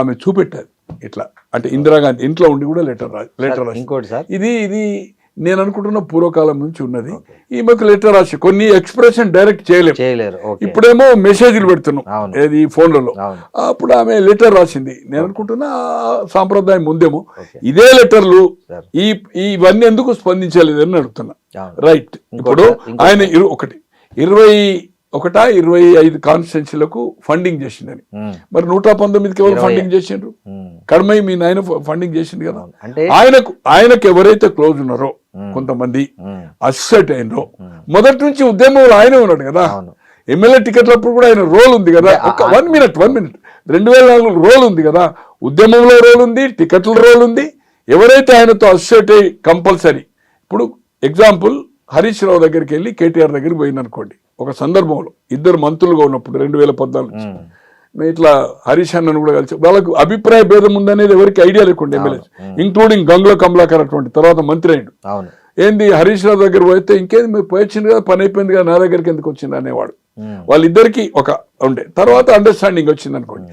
ఆమె చూపెట్టారు. ఇట్లా అంటే ఇందిరాగాంధీ ఇంట్లో ఉండి కూడా లెటర్ రాసి ఇంకోటి సార్, ఇది నేను అనుకుంటున్న పూర్వకాలం నుంచి ఉన్నది. ఈమెకు లెటర్ రాసి కొన్ని ఎక్స్ప్రెషన్ డైరెక్ట్ చేయలేరు. ఇప్పుడేమో మెసేజ్లు పెడుతున్నాం ఏది ఫోన్లలో. అప్పుడు ఆమె లెటర్ రాసింది. నేను అనుకుంటున్నా సాంప్రదాయం ఉందేమో. ఇదే లెటర్లు ఇవన్నీ ఎందుకు స్పందించలేదని అడుగుతున్నా. రైట్. ఇప్పుడు ఆయన 25 కాన్స్టిట్యున్సీలకు ఫండింగ్ చేసిందని, మరి 119కి ఎవరు ఫండింగ్ చేసిండ్రు? కడమై మీ నాయన ఫండింగ్ చేసింది కదా. ఆయనకు ఎవరైతే క్లోజ్ ఉన్నారో కొంతమంది అసెట్ అయినరో మొదటి నుంచి ఉద్యమంలో ఆయనే ఉన్నాడు కదా. ఎమ్మెల్యే టికెట్లప్పుడు కూడా ఆయన రోల్ ఉంది కదా. ఒక 1 మినిట్ 2004 రోల్ ఉంది కదా. ఉద్యమంలో రోల్ ఉంది, టికెట్ల రోల్ ఉంది. ఎవరైతే ఆయనతో అసోసియేట్ అయ్యి కంపల్సరీ. ఇప్పుడు ఎగ్జాంపుల్ హరీష్ రావు దగ్గరికి వెళ్ళి కేటీఆర్ దగ్గరికి పోయిందనుకోండి. ఒక సందర్భంలో ఇద్దరు మంత్రులుగా ఉన్నప్పుడు 2014 ఇట్లా హరీష్ అన్నను కూడా కలిసి వాళ్ళకు అభిప్రాయ భేదం ఉందనేది ఎవరికి ఐడియా లేకుండా ఎమ్మెల్యే ఇంక్లూడింగ్ గంగుల కమలాకర్ అటువంటి తర్వాత మంత్రి అయ్యాడు. ఏంది హరీష్ రావు దగ్గర పోతే ఇంకేది మీరు పోయొచ్చింది కదా, పని అయిపోయింది కదా, నా దగ్గరికి ఎందుకు వచ్చింది అనేవాడు. వాళ్ళిద్దరికి ఒక ఉండే తర్వాత అండర్స్టాండింగ్ వచ్చింది అనుకోండి.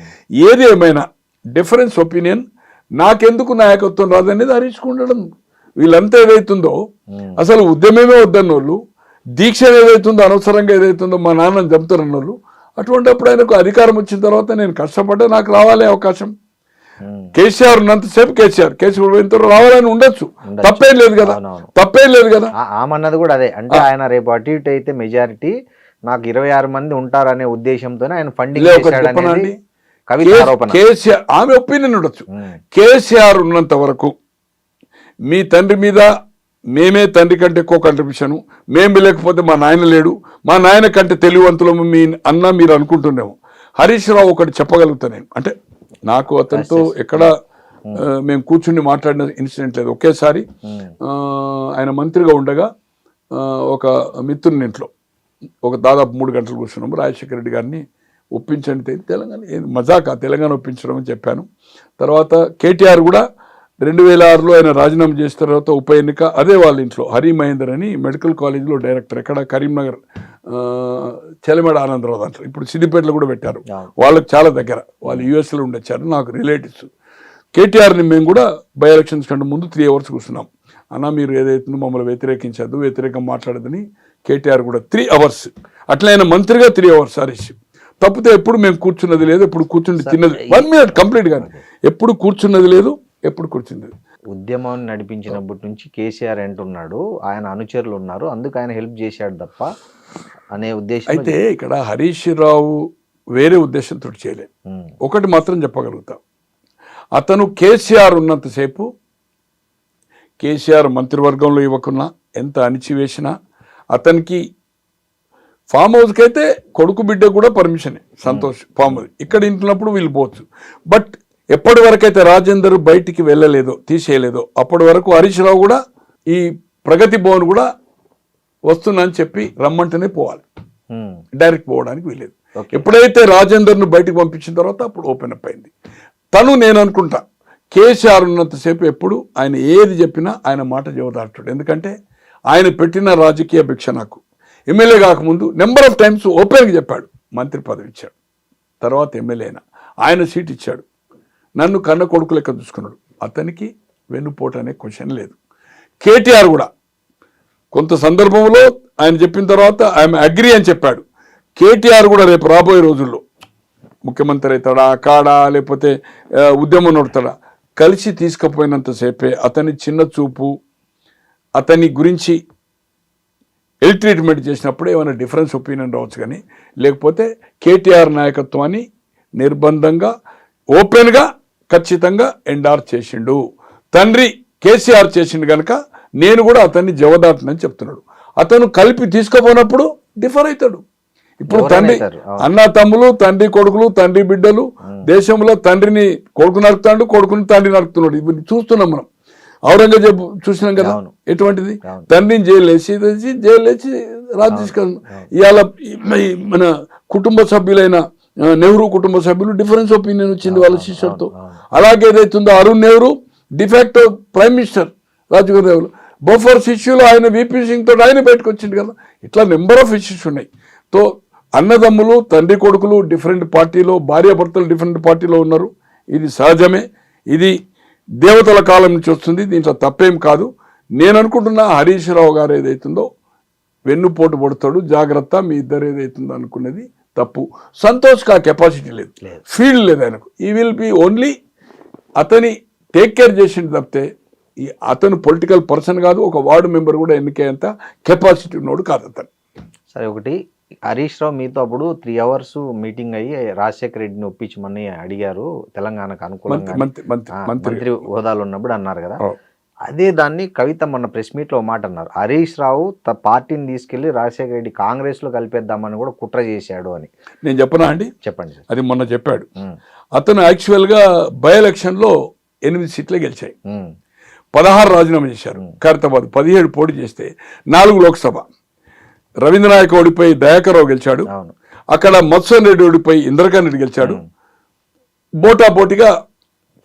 ఏది ఏమైనా డిఫరెన్స్ ఒపీనియన్ నాకెందుకు నాయకత్వం రాదనేది హరీష్ ఉండడం. వీళ్ళంతా ఏదైతుందో అసలు ఉద్యమమే వద్దన్నోళ్ళు, దీక్ష ఏదైతుందో అనవసరంగా ఏదైతుందో మా నాన్నని చంపుతారన్నోళ్ళు. అటువంటిప్పుడు ఆయనకు అధికారం వచ్చిన తర్వాత నేను కష్టపడ్డా నాకు రావాలి అవకాశం. కేసీఆర్ ఉన్నంతసేపు కేసీఆర్ పోయిన తర్వాత రావాలని ఉండొచ్చు, తప్పేం లేదు కదా. ఆమన్నది కూడా అదే. అంటే ఆయన రేపు అటు ఇటు అయితే మెజారిటీ నాకు 26 మంది ఉంటారనే ఉద్దేశంతోనే ఆయన ఫండింగ్ కేసీఆర్ ఆమె ఒపీనియన్ ఉండొచ్చు. కేసీఆర్ ఉన్నంత వరకు మీ తండ్రి మీద మేమే తండ్రి కంటే ఎక్కువ కంట్రిబ్యూషన్, మేము లేకపోతే మా నాయన లేడు, మా నాయన కంటే తెలివివంతులము మీ అన్న మీరు అనుకుంటున్నాము. హరీష్ రావు ఒకటి చెప్పగలుగుతా నేను, అంటే నాకు అతనితో ఎక్కడ మేము కూర్చుని మాట్లాడిన ఇన్సిడెంట్ లేదు. ఒకేసారి ఆయన మంత్రిగా ఉండగా ఒక మిత్రుని ఇంట్లో ఒక దాదాపు 3 గంటలు కూర్చున్నాము. రాజశేఖర రెడ్డి గారిని ఒప్పించండి, తెలంగాణ ఒప్పించడం అని చెప్పాను. తర్వాత కేటీఆర్ కూడా 2006లో ఆయన రాజీనామా చేసిన తర్వాత ఉప ఎన్నిక అదే వాళ్ళ ఇంట్లో హరి మహేందర్ అని మెడికల్ కాలేజ్లో డైరెక్టర్, ఎక్కడ కరీంనగర్ చెలమేడ ఆనందరావు దాంట్లో, ఇప్పుడు సిద్దిపేటలో కూడా పెట్టారు. వాళ్ళకి చాలా దగ్గర, వాళ్ళు యూఎస్లో ఉండొచ్చారు, నాకు రిలేటివ్స్. కేటీఆర్ని మేము కూడా బై ఎలక్షన్స్ కంటే ముందు 3 hours కూర్చున్నాం. అన్న మీరు ఏదైతుందో మమ్మల్ని వ్యతిరేకించద్దు, వ్యతిరేకం మాట్లాడదని కేటీఆర్ కూడా 3 hours. అట్లా ఆయన మంత్రిగా 3 hours హరీష్. తప్పితే ఎప్పుడు మేము కూర్చున్నది లేదు, ఎప్పుడు కూర్చుండి తిన్నది 1 minute కంప్లీట్ గానే, ఎప్పుడు కూర్చున్నది లేదు, ఎప్పుడు కూర్చుంది. ఉద్యమాన్ని నడిపించినప్పటి నుంచి కేసీఆర్ అంటున్నాడు ఆయన అనుచరులు ఉన్నారు, అందుకు ఆయన హెల్ప్ చేశాడు తప్ప అనే ఉద్దేశం. అయితే ఇక్కడ హరీష్ రావు వేరే ఉద్దేశంతో చేయలేదు. ఒకటి మాత్రం చెప్పగలుగుతాం, అతను కేసీఆర్ ఉన్నంతసేపు, కేసీఆర్ మంత్రివర్గంలో ఇవ్వకున్నా ఎంత అణిచివేసినా అతనికి ఫామ్ హౌస్కి అయితే కొడుకు బిడ్డ కూడా పర్మిషనే, సంతోష్ ఫామ్ హౌస్ ఇక్కడ ఇంటున్నప్పుడు వీళ్ళు పోవచ్చు. బట్ ఎప్పటి వరకైతే రాజేందర్ బయటికి వెళ్ళలేదో, తీసేయలేదో, అప్పటి వరకు హరీష్ రావు కూడా ఈ ప్రగతి భవన్ కూడా వస్తున్నా అని చెప్పి రమ్మంటేనే పోవాలి, డైరెక్ట్ పోవడానికి వీలేదు. ఎప్పుడైతే రాజేందర్ను బయటకు పంపించిన తర్వాత అప్పుడు ఓపెన్ అప్ అయింది. నేను అనుకుంటా కేసీఆర్ ఉన్నంతసేపు ఎప్పుడు ఆయన ఏది చెప్పినా ఆయన మాట జవదాటాడు. ఎందుకంటే ఆయన పెట్టిన రాజకీయ భిక్ష నాకు ఎమ్మెల్యే కాకముందు నెంబర్ ఆఫ్ టైమ్స్ ఓపెన్గా చెప్పాడు, మంత్రి పదవి ఇచ్చాడు, తర్వాత ఎమ్మెల్యే అయినా ఆయన సీట్ ఇచ్చాడు, నన్ను కన్న కొడుకు లెక్క చూసుకున్నాడు. అతనికి వెన్నుపోటు అనే క్వశ్చన్ లేదు. కేటీఆర్ కూడా కొంత సందర్భంలో ఆయన చెప్పిన తర్వాత ఆయన అగ్రి అని చెప్పాడు. కేటీఆర్ కూడా రేపు రాబోయే రోజుల్లో ముఖ్యమంత్రి అవుతాడా, కాడా, లేకపోతే ఉద్యమం నడుతాడా, కలిసి తీసుకుపోయినంతసేపే అతని చిన్న చూపు, అతని గురించి ఎల్ ట్రీట్మెంట్ చేసినప్పుడు ఏమైనా డిఫరెన్స్ ఒపీనియన్ రావచ్చు, కానీ లేకపోతే కేటీఆర్ నాయకత్వాన్ని నిర్బంధంగా ఓపెన్గా ఖచ్చితంగా ఎండార్ చేసిండు. తండ్రి కేసీఆర్ చేసిండు కనుక నేను కూడా అతన్ని జవదాటనని చెప్తున్నాడు. అతను కలిపి తీసుకుపోయినప్పుడు డిఫర్ అవుతాడు. ఇప్పుడు తండ్రి అన్న తమ్ములు, తండ్రి కొడుకులు, తండ్రి బిడ్డలు, దేశంలో తండ్రిని కొడుకు నరుకుతాడు, కొడుకుని తండ్రి నరుకుతున్నాడు. ఇవన్నీ చూస్తున్నాం మనం. ఔరంగజేబ్ చూసినాం కదా ఎటువంటిది, తండ్రిని జైలు వేసి రాజు తీసుకెళ్ళను. ఇవాళ మన కుటుంబ సభ్యులైన నెహ్రూ కుటుంబ సభ్యులు డిఫరెన్స్ ఒపీనియన్ వచ్చింది వాళ్ళ శిష్యులతో. అలాగే ఏదైతుందో Arun Nehru de facto prime minister Rajiv Gandhi Bofors ఇష్యూలో ఆయన వీపీ సింగ్ తోటి ఆయన బయటకు వచ్చింది కదా. ఇట్లా నెంబర్ ఆఫ్ ఇష్యూస్ ఉన్నాయి. తో అన్నదమ్ములు తండ్రి కొడుకులు డిఫరెంట్ పార్టీలో, భార్యాభర్తలు డిఫరెంట్ పార్టీలో ఉన్నారు. ఇది సహజమే, ఇది దేవతల కాలం నుంచి వస్తుంది, దీంట్లో తప్పేం కాదు. నేను అనుకుంటున్నా హరీష్ రావు గారు ఏదైతుందో వెన్నుపోటు పడతాడు, జాగ్రత్త, మీ ఇద్దరు ఏదైతుందో అనుకున్నది తప్పు. సంతోష్కి ఆ కెపాసిటీ లేదు, ఫీల్డ్ లేదు ఆయనకు. ఈ విల్ బి ఓన్లీ అతని టేక్ కేర్ చేసింది తప్పితే అతను పొలిటికల్ పర్సన్ కాదు, ఒక వార్డు మెంబర్ కూడా ఎన్నికేంత కెపాసిటీ ఉన్నోడు కాదు అతను. సరే, ఒకటి హరీష్ రావు మీతో అప్పుడు 3 hours మీటింగ్ అయ్యి రాజశేఖర రెడ్డిని ఒప్పించమని అడిగారు, తెలంగాణకు అనుకూలంగా మంత్రి హోదాలో ఉన్నప్పుడు అన్నారు కదా. అదే దాన్ని కవిత మొన్న ప్రెస్ మీట్లో మాట అన్నారు, హరీష్ రావు పార్టీని తీసుకెళ్లి రాజశేఖర రెడ్డి కాంగ్రెస్ లో కలిపేద్దామని కూడా కుట్ర చేశాడు అని. నేను చెప్పనా అండి? చెప్పండి. అది మొన్న చెప్పాడు. అతను యాక్చువల్గా బై ఎలక్షన్లో 8 సీట్లే గెలిచాయి, 16 రాజీనామా చేశారు. ఖైరతాబాద్ 17 పోటీ చేస్తే 4 లోక్సభ. రవీంద్రనాయక్ ఓడిపోయి దయాకర్రావు గెలిచాడు. అక్కడ మత్స్వన్ రెడ్డి ఓడిపోయి ఇంద్రకాంత్ రెడ్డి గెలిచాడు. పోటాపోటీగా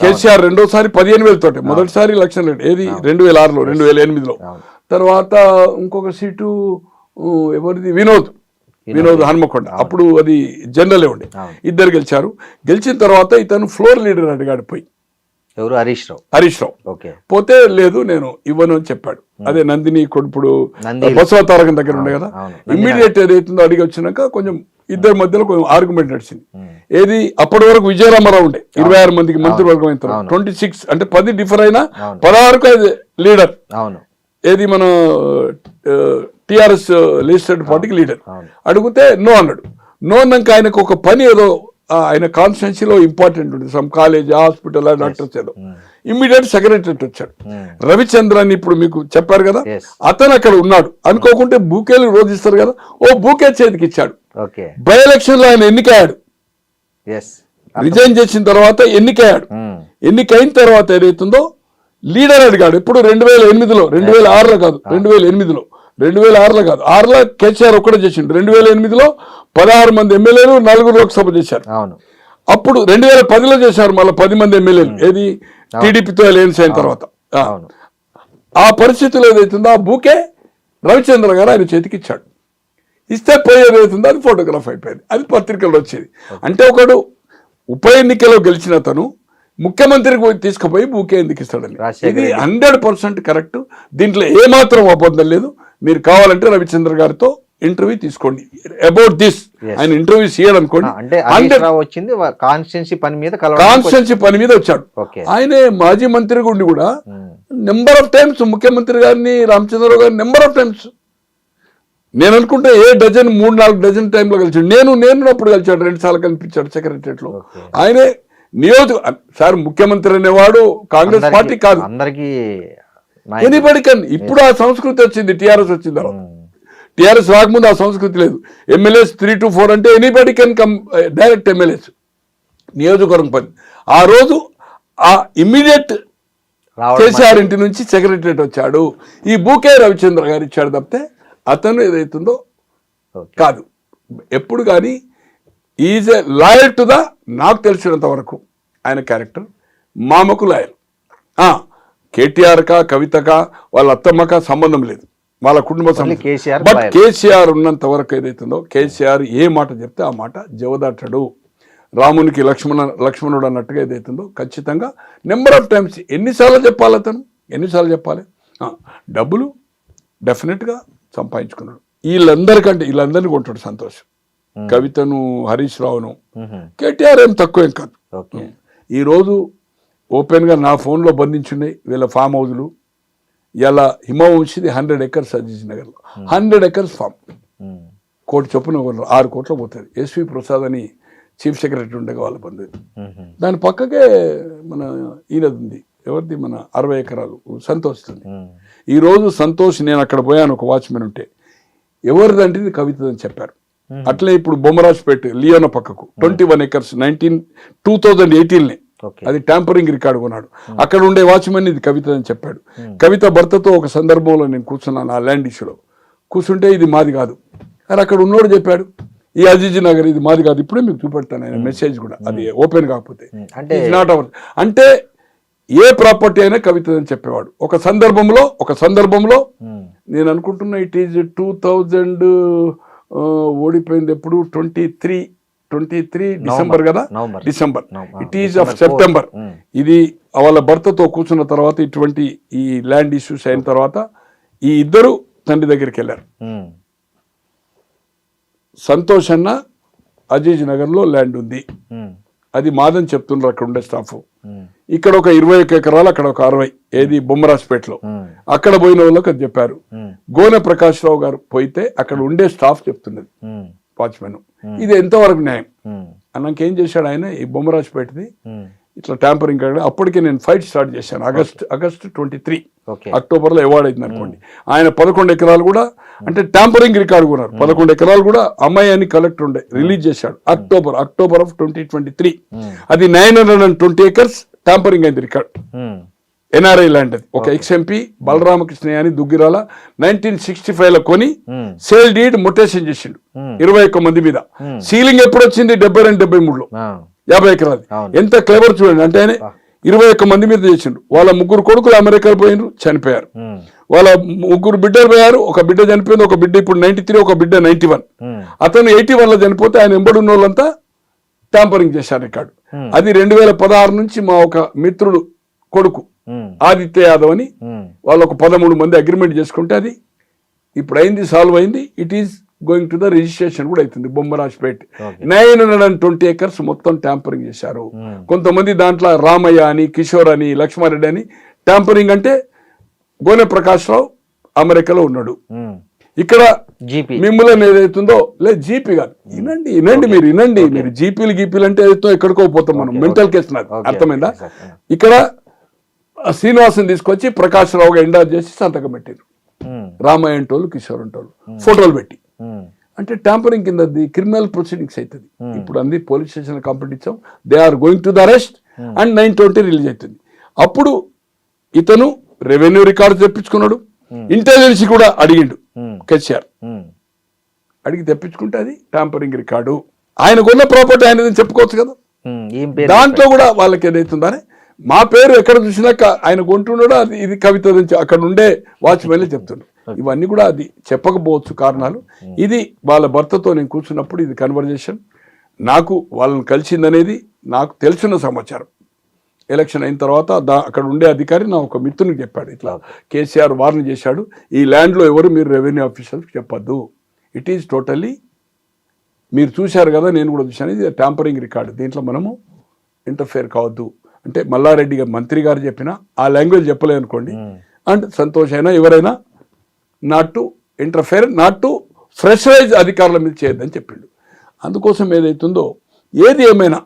కేసీఆర్ రెండోసారి 15,000 తోటి, మొదటిసారి లక్ష్మణ్ రెడ్డి ఏది 2006లో 2008లో. తర్వాత ఇంకొక సీటు ఎవరిది, వినోద్ హన్మకొండ, అప్పుడు అది జనరలే ఉండే. ఇద్దరు గెలిచారు. గెలిచిన తర్వాత ఇతను ఫ్లోర్ లీడర్ అడిగాడు పోయి. ఎవరు? హరీష్ రావు. పోతే లేదు నేను ఇవ్వను అని చెప్పాడు. అదే నందిని కొడుపుడు బసవ తారకం దగ్గర ఉండే కదా. ఇమ్మీడియట్ ఏదైతుందో అడిగి వచ్చినాక కొంచెం ఇద్దరి మధ్యలో కొంచెం ఆర్గ్యుమెంట్ నడిచింది. ఏది అప్పటి వరకు విజయరామారావు ఉండే 26 మందికి మంత్రివర్గం అయిన 26 అంటే 10 డిఫర్ అయినా 16కు లీడర్. ఏది మన టిఆర్ఎస్ లెజిస్లేటివ్ పార్టీకి లీడర్. అడిగితే నో అన్నాడు. నో అన్నాక ఆయనకు ఒక పని ఏదో ఆయన కాన్స్టిట్యున్సీలో ఇంపార్టెంట్ ఉంటుంది, సమ్ కాలేజ్, హాస్పిటల్, డాక్టర్స్ ఏదో. ఇమ్మీడియట్ సెక్రటరీ వచ్చాడు రవిచంద్రన్, ఇప్పుడు మీకు చెప్పారు కదా, అతను అక్కడ ఉన్నాడు. అనుకోకుంటే బూకేలు రోజు ఇస్తారు కదా, ఓ బూకే చేతికి ఇచ్చాడు. బై ఎలక్షన్ లో ఆయన ఎన్నికయ్యాడు. రిజైన్ చేసిన తర్వాత ఎన్నికయ్యాడు. ఎన్నికైన తర్వాత ఏదైతుందో లీడర్ అడిగాడు. ఇప్పుడు 2008లో, 2006లో కాదు, 2008లో 2006లో కాదు, 6లో కేసీఆర్ ఒక్కడే చేసిండు. 2008లో 16 మంది ఎమ్మెల్యేలు, 4 లోక్సభ చేశారు. అప్పుడు 2010లో చేశారు మళ్ళీ 10 మంది ఎమ్మెల్యేలు, ఏది టీడీపీతో అలయన్స్ అయిన తర్వాత. ఆ పరిస్థితులు ఏదైతుందో ఆ బూకే రవిచంద్ర గారు ఆయన చేతికి ఇచ్చాడు. ఇస్తే పోయేది ఏదైతుందో అది ఫోటోగ్రాఫ్ అయిపోయింది, అది పత్రికల్లో వచ్చేది. అంటే ఒకడు ఉప ఎన్నికలో గెలిచిన అతను ముఖ్యమంత్రికి తీసుకుపోయి బూకే ఎందుకు ఇస్తాడని, ఇది 100% కరెక్ట్. దీంట్లో ఏమాత్రం అబద్ధం లేదు. మీరు కావాలంటే రవిచంద్ర గారితో ఇంటర్వ్యూ తీసుకోండి అబౌట్ దిస్. ఆయన ఇంటర్వ్యూస్ ఇయ్యాడు అనుకోండి. కాన్స్టిట్యున్సీ పని మీద వచ్చాడు. ఆయనే మాజీ మంత్రి గుండి కూడా నెంబర్ ఆఫ్ టైమ్స్ ముఖ్యమంత్రి గారిని, రామచంద్రరావు గారిని నెంబర్ ఆఫ్ టైమ్స్, నేను అనుకుంటే 3-4 డజన్ టైంలో కలిసాడు. నేను అప్పుడు కలిసాడు, 2 సార్లు కనిపించాడు సెక్రటరియట్ లో. ఆయనే సార్ ముఖ్యమంత్రి అనేవాడు కాంగ్రెస్ పార్టీ కాదు, ఎనీబడి కన్. ఇప్పుడు ఆ సంస్కృతి వచ్చింది, టీఆర్ఎస్ వచ్చిన తర్వాత. టీఆర్ఎస్ రాకముందు ఆ సంస్కృతి లేదు. ఎమ్మెల్యేస్ 3 to 4 అంటే anybody can come direct MLAs, నియోజకవర్గం పని. ఆ రోజు ఆ ఇమ్మీడియట్ కేసీఆర్ ఇంటి నుంచి సెక్రటరియట్ వచ్చాడు. ఈ బూకే రవిచంద్ర గారు ఇచ్చాడు తప్పితే అతను ఏదైతుందో కాదు. ఎప్పుడు కానీ is a loyal to the, నాకు తెలిసినంత వరకు ఆయన క్యారెక్టర్ మామకు లాయల్. కేటీఆర్కా, కవితకా, వాళ్ళ అత్తమ్మకా సంబంధం లేదు, వాళ్ళ కుటుంబ సంబంధం. బట్ కేసీఆర్ ఉన్నంత వరకు ఏదైతుందో కేసీఆర్ ఏ మాట చెప్తే ఆ మాట జవదాటడు. రామునికి లక్ష్మణుడు అన్నట్టుగా ఏదైతుందో ఖచ్చితంగా నెంబర్ ఆఫ్ టైమ్స్ ఎన్నిసార్లు చెప్పాలి అతను, ఎన్నిసార్లు చెప్పాలి. డబ్బులు డెఫినెట్గా సంపాదించుకున్నాడు. వీళ్ళందరినీ కొంటాడు సంతోష్, కవితను, హరీష్ రావును. కేటీఆర్ ఏం తక్కువేం కాదు. ఈరోజు ఓపెన్గా నా ఫోన్లో బంధించున్నాయి వీళ్ళ ఫామ్ హౌజులు. ఇలా హిమవంశిది 100 acres అజీజ్ నగర్లో, 100 acres ఫామ్, 1 కోటి చొప్పున 6 కోట్లు పోతుంది. ఎస్వి ప్రసాద్ అని చీఫ్ సెక్రటరీ ఉండగా వాళ్ళ బంధువు. దాని పక్కకే మన ఈయనది ఉంది, ఎవరిది, మన 60 ఎకరాలు సంతోషిస్తుంది. ఈరోజు సంతోష్, నేను అక్కడ పోయాను, ఒక వాచ్మెన్ ఉంటే, ఎవరిదంటే ఇది కవితదని చెప్పారు. అట్లే ఇప్పుడు బొమ్మరాజ్పేట లియోన పక్కకు 21 acres 2018 అది ట్యాంపరింగ్ రికార్డు కొన్నాడు. అక్కడ ఉండే వాచ్మెన్ ఇది కవిత అని చెప్పాడు. కవిత భర్తతో ఒక సందర్భంలో నేను కూర్చున్నాను ఆ ల్యాండ్ ఇష్యూలో. కూర్చుంటే ఇది మాది కాదు అని అక్కడ ఉన్నోడు చెప్పాడు. ఈ అజీజ్ నగర్ ఇది మాది కాదు. ఇప్పుడే మీకు చూపెడతాను ఆయన మెసేజ్ కూడా, అది ఓపెన్ కాకపోతే. నాట్ అవర్ అంటే ఏ ప్రాపర్టీ అయినా కవితదని చెప్పేవాడు. ఒక సందర్భంలో నేను అనుకుంటున్నా ఇట్ ఈజ్ 2000 ఓడిపోయింది ఎప్పుడు 23 డిసెంబర్ కదా, December, it is of September. ఇది వాళ్ళ భర్తతో కూర్చున్న తర్వాత ఇటువంటి ఈ ల్యాండ్ ఇష్యూస్ అయిన తర్వాత ఈ ఇద్దరు తండ్రి దగ్గరికి వెళ్ళారు. సంతోష్ అన్న అజీజ్ నగర్ లో ల్యాండ్ ఉంది, అది మాదని చెప్తున్నారు అక్కడ ఉండే స్టాఫ్. ఇక్కడ ఒక 21 ఎకరాలు, అక్కడ ఒక 60, ఏది బొమ్మరాజ్పేటలో. అక్కడ పోయిన వాళ్ళకి అది చెప్పారు. గోనె ప్రకాష్ రావు గారు పోయితే అక్కడ ఉండే స్టాఫ్ చెప్తున్నది, వాచ్మెన్. ఇది ఎంతవరకు న్యాయం అన్నాక ఏం చేశాడు ఆయన, ఈ బొమ్మరాజ్పేటది ఇట్లా ట్యాంపరింగ్. అప్పటికే నేను ఫైట్ స్టార్ట్ చేశాను. ఆగస్ట్ 23 అక్టోబర్లో అవార్డ్ అయింది అనుకోండి. ఆయన 11 ఎకరాలు కూడా అంటే ట్యాంపరింగ్ రికార్డు కొన్నారు. 11 ఎకరాలు కూడా అమ్మాయి అని కలెక్టర్ ఉండే రిలీజ్ చేశాడు అక్టోబర్ ఆఫ్ 2023. అది 920 acres ట్యాంపరింగ్ అయింది రికార్డ్. ఎన్ఆర్ఐ ల్యాండ్ అది. ఒక XMP బలరామకృష్ణ అని దుగ్గిరాల 1965లో కొని సేల్ డీడ్ మొటేషన్ చేసిండు 21 మంది మీద. సీలింగ్ ఎప్పుడు వచ్చింది 72-73లో 50 ఎకరాలు. ఎంత క్లెవర్ చూడండి. అంటే ఆయన 21 మంది మీద చేసిండు. వాళ్ళ 3 కొడుకులు అమెరికాలో పోయినారు, చనిపోయారు. వాళ్ళ 3 బిడ్డలు పోయారు. ఒక బిడ్డ చనిపోయింది, ఒక బిడ్డ ఇప్పుడు 93, ఒక బిడ్డ 91. అతను 81లో చనిపోతే ఆయన ఎంబడున్న వాళ్ళంతా ట్యాంపరింగ్ చేశారు రికార్డు. అది 2016 నుంచి మా ఒక మిత్రుడు కొడుకు ఆదిత్య యాదవ్ అని వాళ్ళు ఒక 13 మంది అగ్రిమెంట్ చేసుకుంటే అది ఇప్పుడు అయింది, సాల్వ్ అయింది. It is going to the registration కూడా అవుతుంది. బొమ్మరాజ్పేట్ 920 acres మొత్తం ట్యాంపరింగ్ చేశారు. కొంతమంది దాంట్లో రామయ్య అని, కిషోర్ అని, లక్ష్మారెడ్డి అని. ట్యాంపరింగ్ అంటే గోనె ప్రకాష్ రావు అమెరికాలో ఉన్నాడు. ఇక్కడ మిమ్మల్ని ఏదైతుందో లేదు, జీపీ కాదు. వినండి మీరు జీపీలు అంటే ఏదైతే ఎక్కడికో పోతాం మనం. మెంటల్ కేసు నాది, అర్థమైందా? ఇక్కడ శ్రీనివాసం తీసుకొచ్చి ప్రకాష్ రావుగా ఎండార్ చేసి సంతకం పెట్టారు. రామయ్య అంటోళ్ళు, కిషోర్ అంటోళ్ళు ఫోటోలు పెట్టి. అంటే ట్యాంపరింగ్ కింద క్రిమినల్ ప్రొసీడింగ్స్ అవుతుంది. ఇప్పుడు అన్ని పోలీస్ స్టేషన్ కంప్లైంట్ ఇచ్చాం. They are going to the arrest and 920 release అవుతుంది. అప్పుడు ఇతను రెవెన్యూ రికార్డు తెప్పించుకున్నాడు, ఇంటెలిజెన్స్ కూడా అడిగిండు. కేసీఆర్ అడిగి తెప్పించుకుంటే అది ట్యాంపరింగ్ రికార్డు. ఆయన కొన్న ప్రాపర్టీ ఆయన చెప్పుకోవచ్చు కదా. దాంట్లో కూడా వాళ్ళకి ఏదైతుందని మా పేరు ఎక్కడ చూసినాక ఆయన కొంటున్నాడో అది ఇది కవిత నుంచి అక్కడ ఉండే వాచ్మెన్లే చెప్తున్నాడు. ఇవన్నీ కూడా అది చెప్పకపోవచ్చు కారణాలు. ఇది వాళ్ళ భర్తతో నేను కూర్చున్నప్పుడు ఇది కన్వర్జేషన్. నాకు వాళ్ళని కలిసిందనేది నాకు తెలిసిన సమాచారం. ఎలక్షన్ అయిన తర్వాత అక్కడ ఉండే అధికారి నా ఒక మిత్రునికి చెప్పాడు, ఇట్లా కేసీఆర్ వార్న్ చేశాడు, ఈ ల్యాండ్లో ఎవరు మీరు రెవెన్యూ ఆఫీసర్స్కి చెప్పొద్దు, ఇట్ ఈజ్ టోటల్లీ మీరు చూశారు కదా, నేను కూడా చూశాను, ఇది ట్యాంపరింగ్ రికార్డు, దీంట్లో మనము ఇంటర్ఫేర్ కావద్దు అంటే మల్లారెడ్డి గారు మంత్రి గారు చెప్పినా ఆ లాంగ్వేజ్ చెప్పలేదు అనుకోండి. అండ్ సంతోష్ అయినా ఎవరైనా not to interfere, not to pressurise అధికారుల మీద చేయొద్దని చెప్పిండు. అందుకోసం ఏదైతుందో ఏది ఏమైనా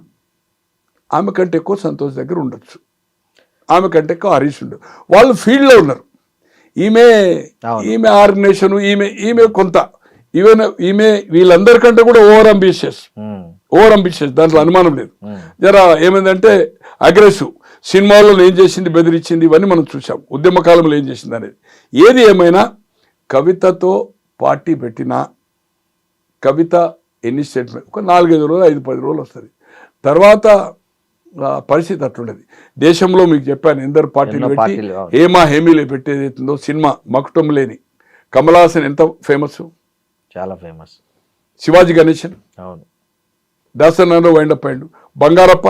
ఆమె కంటే ఎక్కువ సంతోష్ దగ్గర ఉండొచ్చు, ఆమె కంటే ఎక్కువ హరీష్ ఉండదు. వాళ్ళు ఫీల్డ్లో ఉన్నారు. ఈమె ఆర్గనైజేషన్, ఈమె కొంత ఈమె వీళ్ళందరికంటే కూడా ఓవర్ అంబిషియస్, దాంట్లో అనుమానం లేదు. జరా ఏమైందంటే అగ్రెసివ్. సినిమాలో ఏం చేసింది, బెదిరించింది, ఇవన్నీ మనం చూసాం. ఉద్యమ కాలంలో ఏం చేసింది అనేది. ఏది ఏమైనా కవితతో పార్టీ పెట్టినా కవిత ఎన్ని స్టేట్మెంట్ ఒక 4-5 రోజులు 5-10 రోజులు వస్తుంది. తర్వాత పరిస్థితి అట్లుండేది. దేశంలో మీకు చెప్పాను ఎందరు పార్టీలు పెట్టి హేమీలు పెట్టేది అవుతుందో. సినిమా మకుటం లేని కమల్ హాసన్ ఎంత ఫేమస్, చాలా ఫేమస్. శివాజీ గణేశన్, అవును, దాసనాలో వైండప్ అయ్యిండు. బంగారప్ప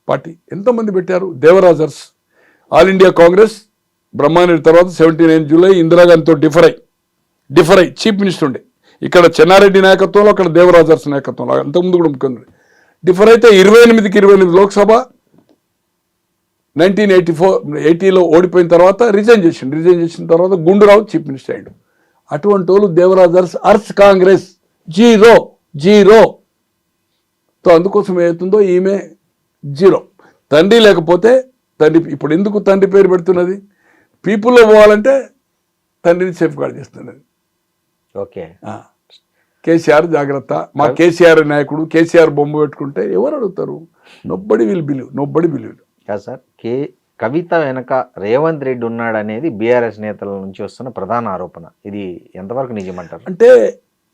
పార్టీ ఎంతమంది పెట్టారు. దేవరాజర్స్, ఆల్ ఇండియా కాంగ్రెస్ బ్రహ్మారెడ్డి తర్వాత 79 జూలై ఇందిరాగాంధీతో డిఫర్ అయ్యి చీఫ్ మినిస్టర్ ఉండే. ఇక్కడ చెన్నారెడ్డి నాయకత్వంలో, అక్కడ దేవరాజర్స్ నాయకత్వంలో, అంతకుముందు కూడా ముఖ్యమంత్రి. డిఫర్ అయితే 28 లోక్సభ 1980లో ఓడిపోయిన తర్వాత రిజైన్ చేసిన తర్వాత గుండూరావు చీఫ్ మినిస్టర్ అయ్యాడు. అటువంటి వాళ్ళు దేవరాజర్స్ అర్స్ కాంగ్రెస్ జీరో. సో అందుకోసం ఏమవుతుందో ఈమె 0. తండ్రి లేకపోతే తండ్రి. ఇప్పుడు ఎందుకు తండ్రి పేరు పెడుతున్నది, పీపుల్లో పోవాలంటే తండ్రిని సేఫ్ గార్డ్ చేస్తున్నది. ఓకే, కేసీఆర్ జాగ్రత్త. మా కేసీఆర్ నాయకుడు, కేసీఆర్ బొమ్మ పెట్టుకుంటే ఎవరు అడుగుతారు? నోబడీ విల్ బిలీవ్ కాదు సార్. కవిత వెనక రేవంత్ రెడ్డి ఉన్నాడు అనేది బీఆర్ఎస్ నేతల నుంచి వస్తున్న ప్రధాన ఆరోపణ. ఇది ఎంతవరకు నిజమంటారు? అంటే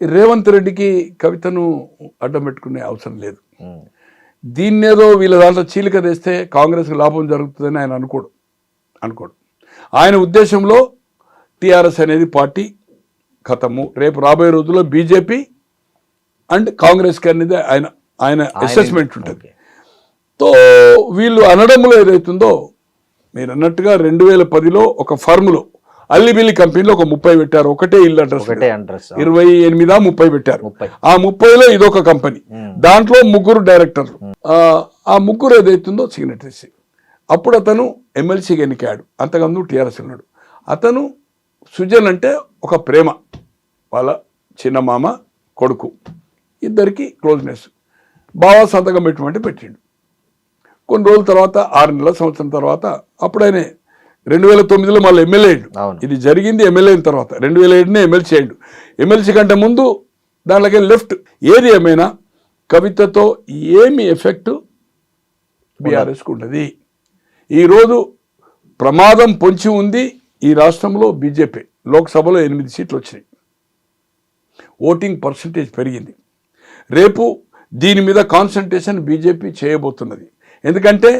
రేవంత్ రెడ్డికి కవితను అడ్డం పెట్టుకునే అవసరం లేదు. దీన్నేదో వీళ్ళ దాంట్లో చీలిక తెస్తే కాంగ్రెస్కి లాభం జరుగుతుందని ఆయన అనుకోడు. ఆయన ఉద్దేశంలో టీఆర్ఎస్ అనేది పార్టీ ఖతము, రేపు రాబోయే రోజుల్లో బీజేపీ అండ్ కాంగ్రెస్కి అనేది ఆయన అసెస్మెంట్ ఉంటుంది. తో వీళ్ళు అనడంలో ఏదైతుందో మీరు అన్నట్టుగా 2010లో ఒక ఫర్ములో అల్లిబిల్లి కంపెనీలో ఒక 30 పెట్టారు, ఒకటే ఇల్లు అడ్రస్ 28-30 పెట్టారు. ఆ 30లో ఇదొక కంపెనీ, దాంట్లో 3 డైరెక్టర్లు, ఆ 3 ఏదైతుందో సిగ్నటరీస్. అప్పుడు అతను ఎమ్మెల్సీకి ఎన్నికాడు, అంతకుముందు టీఆర్ఎస్ ఉన్నాడు. అతను సుజన్ అంటే ఒక ప్రేమ, వాళ్ళ చిన్న మామ కొడుకు, ఇద్దరికి క్లోజ్నెస్. బాగా సంతకం పెట్టిండు. కొన్ని రోజుల తర్వాత 6 నెలల సంవత్సరం తర్వాత అప్పుడు ఆయన 2009లో మళ్ళీ ఎమ్మెల్యే అయ్యాడు. ఇది జరిగింది ఎమ్మెల్యే అయిన తర్వాత. 2007నే ఎమ్మెల్సీ అయ్యాడు. ఎమ్మెల్సీ కంటే ముందు దాంట్లోకి లెఫ్ట్. ఏది ఏమైనా కవితతో ఏమి ఎఫెక్ట్ బీఆర్ఎస్కు ఉండదు. ఈరోజు ప్రమాదం పొంచి ఉంది ఈ రాష్ట్రంలో. బీజేపీ లోక్సభలో 8 సీట్లు వచ్చినాయి, ఓటింగ్ పర్సంటేజ్ పెరిగింది. రేపు దీని మీద కాన్సన్ట్రేషన్ బీజేపీ చేయబోతున్నది. ఎందుకంటే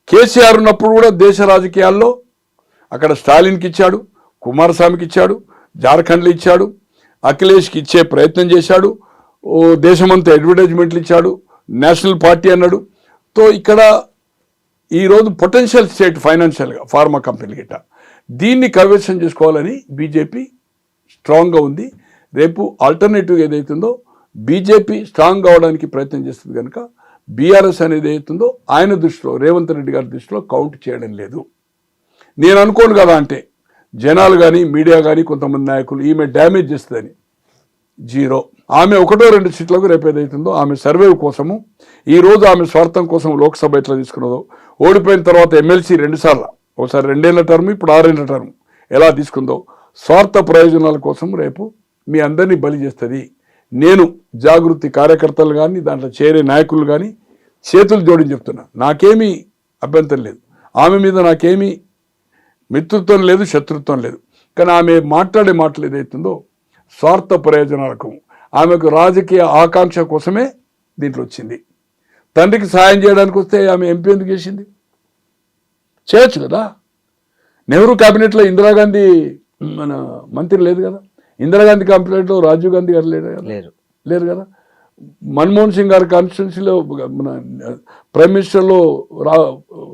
కేసీఆర్ ఉన్నప్పుడు కూడా దేశ రాజకీయాల్లో అక్కడ స్టాలిన్కి ఇచ్చాడు, కుమారస్వామికి ఇచ్చాడు, జార్ఖండ్లో ఇచ్చాడు, అఖిలేష్కి ఇచ్చే ప్రయత్నం చేశాడు, దేశమంతా అడ్వర్టైజ్మెంట్లు ఇచ్చాడు, నేషనల్ పార్టీ అన్నాడు. తో ఇక్కడ ఈరోజు పొటెన్షియల్ స్టేట్ ఫైనాన్షియల్గా ఫార్మా కంపెనీ గిట్ట దీన్ని కైవసం చేసుకోవాలని బీజేపీ స్ట్రాంగ్గా ఉంది. రేపు ఆల్టర్నేటివ్ ఏదైతుందో బీజేపీ స్ట్రాంగ్ కావడానికి ప్రయత్నం చేస్తుంది కనుక బీఆర్ఎస్ అనేది ఏదైతుందో ఆయన దృష్టిలో, రేవంత్ రెడ్డి గారి దృష్టిలో కౌంట్ చేయడం లేదు. నేను అనుకోను కదా, అంటే జనాలు కానీ మీడియా కానీ కొంతమంది నాయకులు ఈమె డ్యామేజ్ చేస్తుందని. 0. ఆమె 1-2 సీట్లకు రేపు ఏదైతుందో ఆమె సర్వే కోసము, ఈరోజు ఆమె స్వార్థం కోసం లోక్సభ ఎట్లా తీసుకున్నదో, ఓడిపోయిన తర్వాత ఎమ్మెల్సీ 2 సార్లు, ఒకసారి 2 ఏళ్ల టర్మ్, ఇప్పుడు 6 ఏళ్ల టర్మ్ ఎలా తీసుకుందో స్వార్థ ప్రయోజనాల కోసం రేపు మీ అందరినీ బలి చేస్తుంది. నేను జాగృతి కార్యకర్తలు కానీ దాంట్లో చేరే నాయకులు కానీ చేతులు జోడించి చెప్తున్నా, నాకేమీ అభ్యంతరం లేదు, ఆమె మీద నాకేమీ మిత్రుత్వం లేదు, శత్రుత్వం లేదు. కానీ ఆమె మాట్లాడే మాటలు ఏదైతుందో స్వార్థ ప్రయోజనాలకు, ఆమెకు రాజకీయ ఆకాంక్ష కోసమే దీంట్లో వచ్చింది. తండ్రికి సాయం చేయడానికి వస్తే ఆమె ఎంపీ ఎందుకు చేసింది? చేయొచ్చు కదా. నెహ్రూ క్యాబినెట్లో ఇందిరాగాంధీ మన మంత్రి లేదు కదా, ఇందిరాగాంధీ క్యాబినెట్లో రాజీవ్ గాంధీ గారు లేరు కదా, మన్మోహన్ సింగ్ గారి కాన్స్టిట్యున్సీలో మన ప్రైమ్ మినిస్టర్లో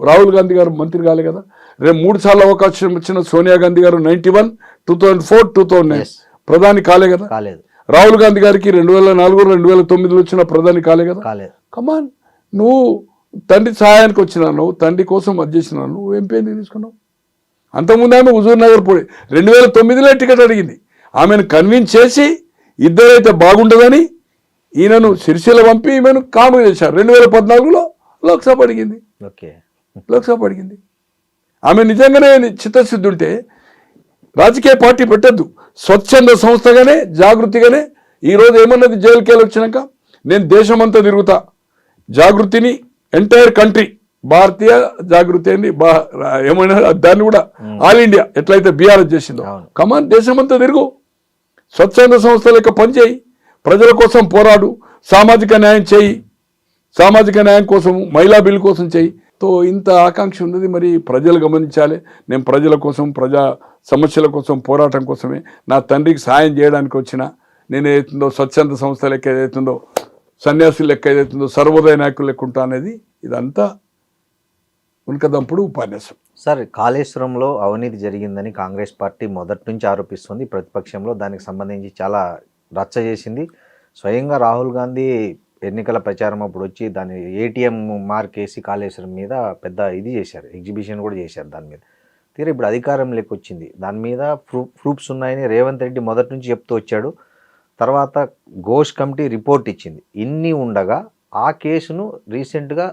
రాహుల్ గాంధీ గారు మంత్రి కాలే కదా. రేపు 3 సార్లు అవకాశం వచ్చిన సోనియా గాంధీ గారు 91, 2004, 2009 ప్రధాని కాలే కదా. రాహుల్ గాంధీ గారికి 2004, 2009లో వచ్చిన ప్రధాని కాలే కదా. కమాన్, నువ్వు తండ్రి సహాయానికి వచ్చినావు, తండ్రి కోసం అది చేసినావు, నువ్వు ఎంపీ ఎందుకు తీసుకున్నావు? అంతకుముందు ఆమె హుజూర్ నగర్ పోయి 2009లో టికెట్ అడిగింది. ఆమెను కన్విన్స్ చేసి ఇద్దరైతే బాగుండదని ఈయనను సిరిసిల్ల పంపి ఈమెను కాము చేశారు. 2014లో లోక్సభ అడిగింది. ఆమె నిజంగానే చిత్తశుద్ధి ఉంటే రాజకీయ పార్టీ పెట్టద్దు, స్వచ్ఛంద సంస్థగానే జాగృతిగానే. ఈరోజు ఏమన్నది, జైలుకి వచ్చినాక నేను దేశమంతా తిరుగుతా, జాగృతిని ఎంటైర్ కంట్రీ, భారతీయ జాగృతి అని ఏమైనా దాన్ని కూడా ఆల్ ఇండియా ఎట్లయితే బీఆర్ఎస్ చేసిందో, కమాన్ దేశమంతా తిరుగు, స్వచ్ఛంద సంస్థ లెక్క పనిచేయి, ప్రజల కోసం పోరాడు, సామాజిక న్యాయం చేయి, సామాజిక న్యాయం కోసం మహిళా బిల్ కోసం చేయి. తో ఇంత ఆకాంక్ష ఉన్నది, మరి ప్రజలు గమనించాలి. నేను ప్రజల కోసం, ప్రజా సమస్యల కోసం, పోరాటం కోసమే, నా తండ్రికి సాయం చేయడానికి వచ్చిన, నేను ఏదైతుందో స్వచ్ఛంద సంస్థ లెక్క ఏదైతుందో, సన్యాసులు లెక్క ఏదైతుందో, సర్వోదయ నాయకులు లెక్క ఉంటా అనేది ఇదంతా ఉనకదంపుడు ఉపన్యాసం. సార్, కాళేశ్వరంలో అవినీతి జరిగిందని కాంగ్రెస్ పార్టీ మొదటి నుంచి ఆరోపిస్తుంది. ప్రతిపక్షంలో దానికి సంబంధించి చాలా రచ్చ చేసింది. స్వయంగా రాహుల్ గాంధీ ఎన్నికల ప్రచారం అప్పుడు వచ్చి దాన్ని ఏటీఎం మార్క్ వేసి కాళేశ్వరం మీద పెద్ద ఇది చేశారు, ఎగ్జిబిషన్ కూడా చేశారు దాని మీద. తీరా ఇప్పుడు అధికారంలోకి వచ్చింది, దాని మీద ప్రూఫ్స్ ఉన్నాయని రేవంత్ రెడ్డి మొదటి నుంచి చెప్తూ వచ్చాడు. తర్వాత ఘోష్ కమిటీ రిపోర్ట్ ఇచ్చింది. ఇన్ని ఉండగా ఆ కేసును రీసెంట్గా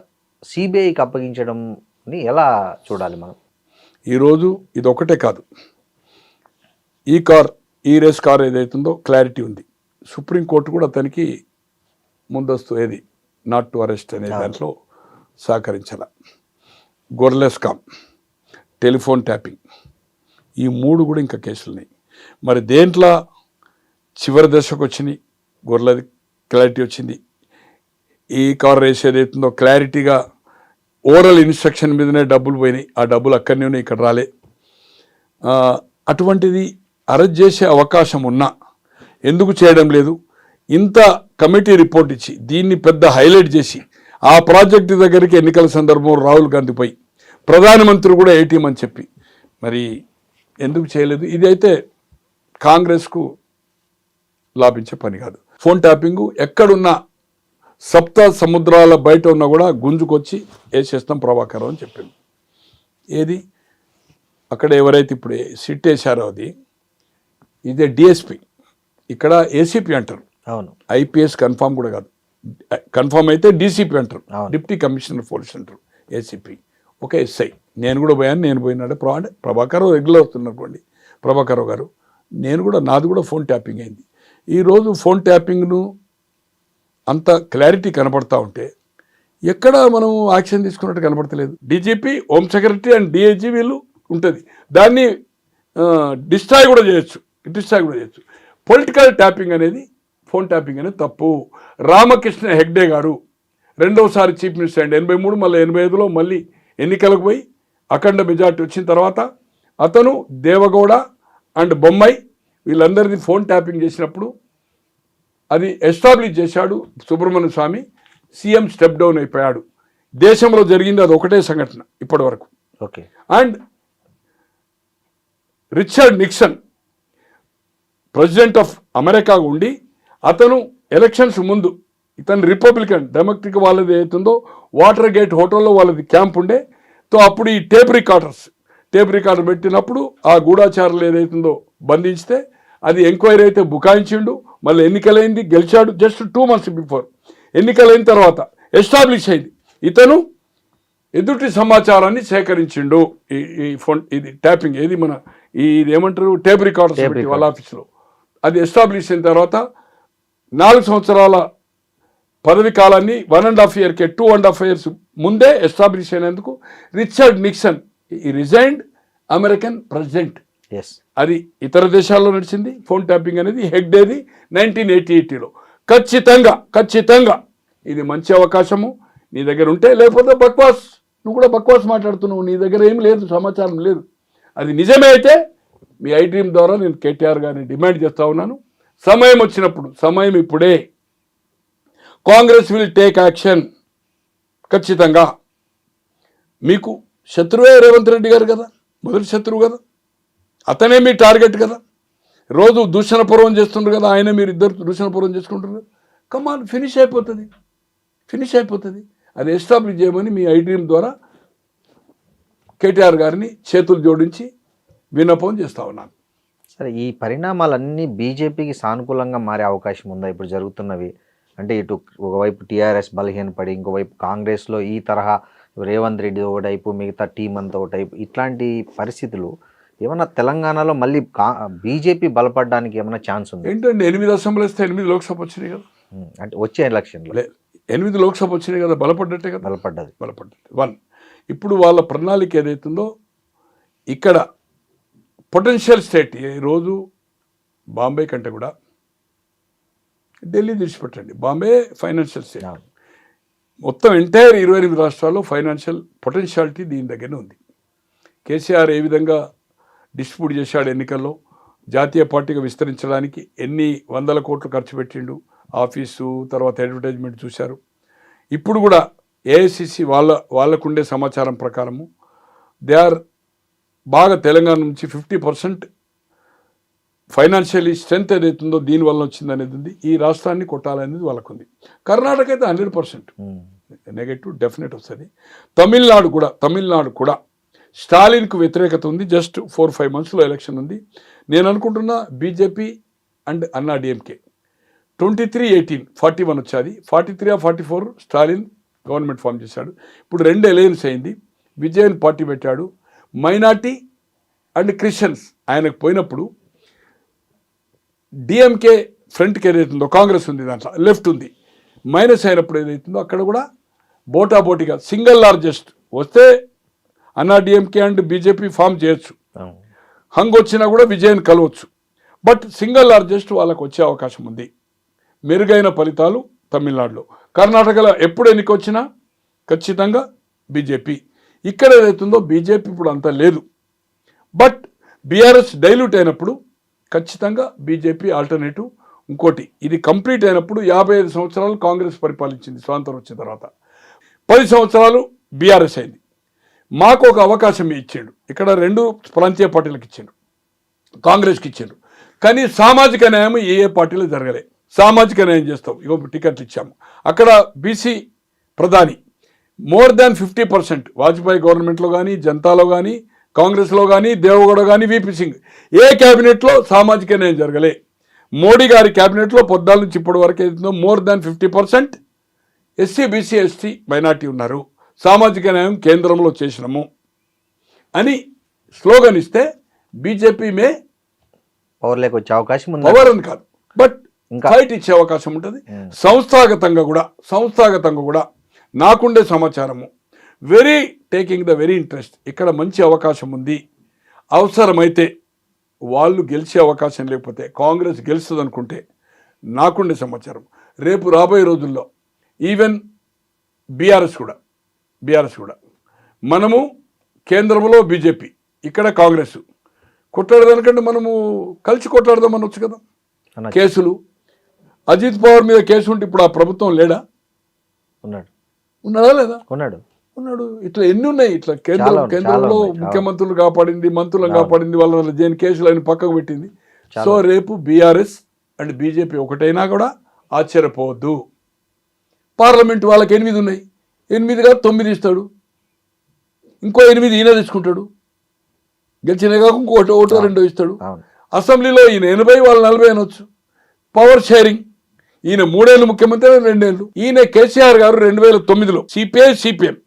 సిబిఐకి అప్పగించడంని ఎలా చూడాలి మనం? ఈరోజు ఇది ఒకటే కాదు, ఈ రేస్ కార్ ఏదైతుందో క్లారిటీ ఉంది. సుప్రీంకోర్టు కూడా అతనికి ముందస్తు ఏది నాట్ టు అరెస్ట్ అనే దాంట్లో సహకరించాల. గొర్రెల స్కామ్, టెలిఫోన్ ట్యాపింగ్, ఈ 3 కూడా ఇంకా కేసులున్నాయి. మరి దేంట్లో చివరి దశకు వచ్చినాయి, గొర్రెలది క్లారిటీ వచ్చింది. ఈ కవర్ రేస్ ఏదైతుందో క్లారిటీగా ఓరల్ ఇన్స్ట్రక్షన్ మీదనే డబ్బులు పోయినాయి, ఆ డబ్బులు అక్కడనే ఉన్నాయి, ఇక్కడ రాలే. అటువంటిది అరెస్ట్ చేసే అవకాశం ఉన్నా ఎందుకు చేయడం లేదు? ఇంత కమిటీ రిపోర్ట్ ఇచ్చి దీన్ని పెద్ద హైలైట్ చేసి ఆ ప్రాజెక్టు దగ్గరికి ఎన్నికల సందర్భంలో రాహుల్ గాంధీ పోయి ప్రధానమంత్రి కూడా ఏటీఎం అని చెప్పి మరి ఎందుకు చేయలేదు? ఇది అయితే కాంగ్రెస్కు లాభించే పని కాదు. ఫోన్ ట్యాపింగు ఎక్కడున్నా సప్త సముద్రాల బయట ఉన్నా కూడా గుంజుకొచ్చి వేసేస్తాం ప్రభాకర్ అని చెప్పింది. ఏది అక్కడ ఎవరైతే ఇప్పుడు సిట్ వేశారో అది ఇదే డిఎస్పి, ఇక్కడ ఏసీపీ అంటారు. అవును, ఐపీఎస్ కన్ఫామ్ కూడా కాదు, కన్ఫామ్ అయితే డీసీపీ అంటారు, డిప్యూటీ కమిషనర్ పోలీస్ అంటారు. ఏసీపీ ఒక ఎస్ఐ. నేను కూడా పోయాను, నేను పోయినాడే ప్రభాకర్ రెగ్యులర్ అవుతున్నటువంటి ప్రభాకర్ గారు, నేను కూడా నాది కూడా ఫోన్ ట్యాపింగ్ అయింది. ఈరోజు ఫోన్ ట్యాపింగ్ను అంత క్లారిటీ కనపడతా ఉంటే ఎక్కడ మనం యాక్షన్ తీసుకున్నట్టు కనపడతలేదు. DGP, home secretary and DIG వీళ్ళు ఉంటుంది, దాన్ని డిస్ట్రాయ్ కూడా చేయొచ్చు. పొలిటికల్ ట్యాపింగ్ అనేది, ఫోన్ ట్యాపింగ్ అనేది తప్పు. రామకృష్ణ హెగ్డే గారు రెండవసారి చీఫ్ మినిస్టర్ అండి, 83 మళ్ళీ 85లో మళ్ళీ ఎన్నికలకు పోయి అఖండ మెజార్టీ వచ్చిన తర్వాత అతను దేవగౌడ అండ్ బొమ్మాయి వీళ్ళందరినీ ఫోన్ ట్యాపింగ్ చేసినప్పుడు అది ఎస్టాబ్లిష్ చేశాడు సుబ్రహ్మణ్య స్వామి. సీఎం స్టెప్ డౌన్ అయిపోయాడు. దేశంలో జరిగింది అది ఒకటే సంఘటన ఇప్పటి వరకు. Okay. And Richard Nixon president of America ఉండి అతను ఎలక్షన్స్ ముందు ఇతను రిపబ్లికన్ డెమోక్రటిక్ వాళ్ళది అవుతుందో వాటర్ గేట్ హోటల్లో వాళ్ళది క్యాంప్ ఉండే. తో అప్పుడు ఈ టేప్ రికార్డర్ పెట్టినప్పుడు ఆ గూఢాచారులు ఏదైతుందో బంధించితే అది ఎంక్వైరీ అయితే బుకాయించిండు. మళ్ళీ ఎన్నికలైంది, గెలిచాడు. జస్ట్ 2 months బిఫోర్ ఎన్నికలైన తర్వాత ఎస్టాబ్లిష్ అయింది ఇతను ఎదుటి సమాచారాన్ని సేకరించిండు. ఈ ఫోన్ ఇది ట్యాపింగ్ ఏది మన ఇది ఏమంటారు టేప్ రికార్డర్స్ వాళ్ళ ఆఫీస్లో అది ఎస్టాబ్లిష్ అయిన తర్వాత 4 సంవత్సరాల పదవి కాలాన్ని 1.5 yearకే 2.5 years ముందే ఎస్టాబ్లిష్ అయినందుకు రిచర్డ్ నిక్సన్ ఈ రిజైన్డ్ అమెరికన్ ప్రెసిడెంట్. అది ఇతర దేశాల్లో నడిచింది ఫోన్ ట్యాపింగ్ అనేది. హెగ్డేది 1988లో. ఖచ్చితంగా ఇది మంచి అవకాశము నీ దగ్గర ఉంటే, లేకపోతే బక్వాస్, నువ్వు కూడా బక్వాస్ మాట్లాడుతున్నావు, నీ దగ్గర ఏం లేదు, సమాచారం లేదు. అది నిజమే అయితే మీ ఐ డ్రీమ్ ద్వారా నేను కేటీఆర్ గారిని డిమాండ్ చేస్తూ ఉన్నాను, సమయం వచ్చినప్పుడు, సమయం ఇప్పుడే, కాంగ్రెస్ విల్ టేక్ యాక్షన్. ఖచ్చితంగా మీకు శత్రువే రేవంత్ రెడ్డి గారు కదా, మొదటి శత్రువు కదా, అతనే మీ టార్గెట్ కదా, రోజు దూషణపూర్వం చేస్తుండ్రు కదా, ఆయన మీరు ఇద్దరు దూషణపూర్వం చేసుకుంటారు కదా. కమాన్, ఫినిష్ అయిపోతుంది. అది ఎస్టాబ్లిష్ చేయమని మీ ఐ డ్రీమ్ ద్వారా కేటీఆర్ గారిని చేతులు జోడించి విన్నపం చేస్తూ ఉన్నాను. సరే, ఈ పరిణామాలన్నీ బీజేపీకి సానుకూలంగా మారే అవకాశం ఉందా ఇప్పుడు జరుగుతున్నవి? అంటే ఇటు ఒకవైపు టీఆర్ఎస్ బలహీనపడి, ఇంకోవైపు కాంగ్రెస్లో ఈ తరహా రేవంత్ రెడ్డి ఒకటైపు, మిగతా టీం అంతా ఒకటైపు, ఇట్లాంటి పరిస్థితులు ఏమన్నా తెలంగాణలో మళ్ళీ బీజేపీ బలపడడానికి ఏమైనా ఛాన్స్ ఉంది? ఏంటంటే 8 అసెంబ్లీ వస్తే 8 లోక్సభ వచ్చినాయి కదా, అంటే వచ్చే ఎలక్షన్లో 8 లోక్సభ వచ్చినాయి కదా, బలపడ్డట్టే కదా. బలపడ్డది. 1 ఇప్పుడు వాళ్ళ ప్రణాళిక ఏదైతుందో ఇక్కడ పొటెన్షియల్ స్టేట్, ఈరోజు బాంబే కంటే కూడా ఢిల్లీ తీసిపెట్టండి, బాంబే ఫైనాన్షియల్ స్టేట్. మొత్తం ఎంటైర్ 28 రాష్ట్రాల్లో ఫైనాన్షియల్ పొటెన్షియాలిటీ దీని దగ్గరనే ఉంది. కేసీఆర్ ఏ విధంగా డిస్ట్రిబ్యూట్ చేశాడు ఎన్నికల్లో, జాతీయ పార్టీగా విస్తరించడానికి ఎన్ని 100 కోట్లు ఖర్చు పెట్టిండు, ఆఫీసు తర్వాత అడ్వర్టైజ్మెంట్ చూశారు. ఇప్పుడు కూడా ఏఐసిసి వాళ్ళకుండే సమాచారం ప్రకారము దే ఆర్ బాగా తెలంగాణ నుంచి 50% ఫైనాన్షియలీ స్ట్రెంత్ ఏదైతుందో దీనివల్ల వచ్చింది అనేది ఉంది. ఈ రాష్ట్రాన్ని కొట్టాలనేది వాళ్ళకుంది. కర్ణాటక అయితే 100% నెగటివ్ డెఫినెట్ వస్తుంది. తమిళనాడు కూడా స్టాలిన్కు వ్యతిరేకత ఉంది. జస్ట్ 4-5 monthsలో ఎలక్షన్ ఉంది. నేను అనుకుంటున్నా బీజేపీ అండ్ అన్నా డిఎంకే 23-18 41 వచ్చాది, 43-44 స్టాలిన్ గవర్నమెంట్ ఫామ్ చేశాడు. ఇప్పుడు 2 అలయన్స్ అయింది. విజయన్ పార్టీ పెట్టాడు. మైనార్టీ అండ్ క్రిస్టియన్స్ ఆయనకు పోయినప్పుడు డిఎంకే ఫ్రంట్కి ఏదైతుందో కాంగ్రెస్ ఉంది, దాంట్లో లెఫ్ట్ ఉంది, మైనస్ అయినప్పుడు ఏదైతుందో అక్కడ కూడా బోటాబోటీగా సింగిల్ లార్జెస్ట్ వస్తే అన్నా డిఎంకే అండ్ బీజేపీ ఫామ్ చేయొచ్చు, హంగ్ వచ్చినా కూడా విజయన్ కలవచ్చు. బట్ సింగిల్ లార్జెస్ట్ వాళ్ళకు వచ్చే అవకాశం ఉంది. మెరుగైన ఫలితాలు తమిళనాడులో. కర్ణాటకలో ఎప్పుడు ఎన్నిక వచ్చినా ఖచ్చితంగా బీజేపీ. ఇక్కడ ఏదైతుందో బీజేపీ ఇప్పుడు అంత లేదు. బట్ బీఆర్ఎస్ డైల్యూట్ అయినప్పుడు ఖచ్చితంగా బీజేపీ ఆల్టర్నేటివ్. ఇంకోటి, ఇది కంప్లీట్ అయినప్పుడు 55 సంవత్సరాలు కాంగ్రెస్ పరిపాలించింది స్వాతంత్రం వచ్చిన తర్వాత. 10 సంవత్సరాలు బీఆర్ఎస్ అయింది. మాకు ఒక అవకాశం ఇచ్చిండు. ఇక్కడ 2 ప్రాంతీయ పార్టీలకు ఇచ్చిండు, కాంగ్రెస్కి ఇచ్చిండు. కానీ సామాజిక న్యాయం ఏ పార్టీలో జరగలే. సామాజిక న్యాయం చేస్తాం, ఇగో టికెట్లు ఇచ్చాము. అక్కడ బీసీ ప్రధాని మోర్ దాన్ 50%. వాజ్పేయి గవర్నమెంట్లో కానీ, జనతాలో కానీ, కాంగ్రెస్లో కానీ, దేవగౌడ కానీ, వీపీ సింగ్ ఏ క్యాబినెట్లో సామాజిక న్యాయం జరగలే. మోడీ గారి క్యాబినెట్లో 14 నుంచి ఇప్పటి వరకు ఏదైతుందో more than 50% SC, BC, ST, minority ఉన్నారు. సామాజిక న్యాయం కేంద్రంలో చేసినాము అని స్లోగన్ ఇస్తే బీజేపీ మే పవర్లోకి వచ్చే అవకాశం ఉంది. పవర్ అని కాదు, బట్ ఇంకా ఫైట్ ఇచ్చే అవకాశం ఉంటుంది. సంస్థాగతంగా కూడా నాకుండే సమాచారము very taking the very interest. ఇక్కడ మంచి అవకాశం ఉంది. అవసరమైతే వాళ్ళు గెలిచే అవకాశం లేకపోతే కాంగ్రెస్ గెలుస్తుంది అనుకుంటే నాకుండే సమాచారం రేపు రాబోయే రోజుల్లో ఈవెన్ బీఆర్ఎస్ కూడా మనము కేంద్రంలో బీజేపీ, ఇక్కడ కాంగ్రెస్ కొట్లాడదానికంటే మనము కలిసి కొట్లాడదాం అనొచ్చు కదా. కేసులు అజిత్ పవార్ మీద కేసు ఉంటే ఇప్పుడు ఆ ప్రభుత్వం లేడా? ఉన్నాడా లేదా? ఉన్నాడు. ఇట్లా ఎన్ని ఉన్నాయి. ఇట్లా కేంద్రంలో ముఖ్యమంత్రులు కాపాడింది, మంత్రులను కాపాడింది, వాళ్ళ జైన్ కేసులు అని పక్కకు పెట్టింది. సో రేపు బీఆర్ఎస్ అండ్ బీజేపీ ఒకటైనా కూడా ఆశ్చర్యపోవద్దు. పార్లమెంట్ వాళ్ళకి 8 ఉన్నాయి, 8 కాదు 9 ఇస్తాడు, ఇంకో 8 ఈయన తీసుకుంటాడు. గెలిచిన కాక ఇంకోటి 1-2 ఇస్తాడు. అసెంబ్లీలో ఈయన 80, వాళ్ళు 40 అనొచ్చు. పవర్ షేరింగ్, ఈయన 3 ఏళ్ళు ముఖ్యమంత్రి, 2 ఏళ్ళు. ఈయన కేసీఆర్ గారు 2009లో సిపిఎం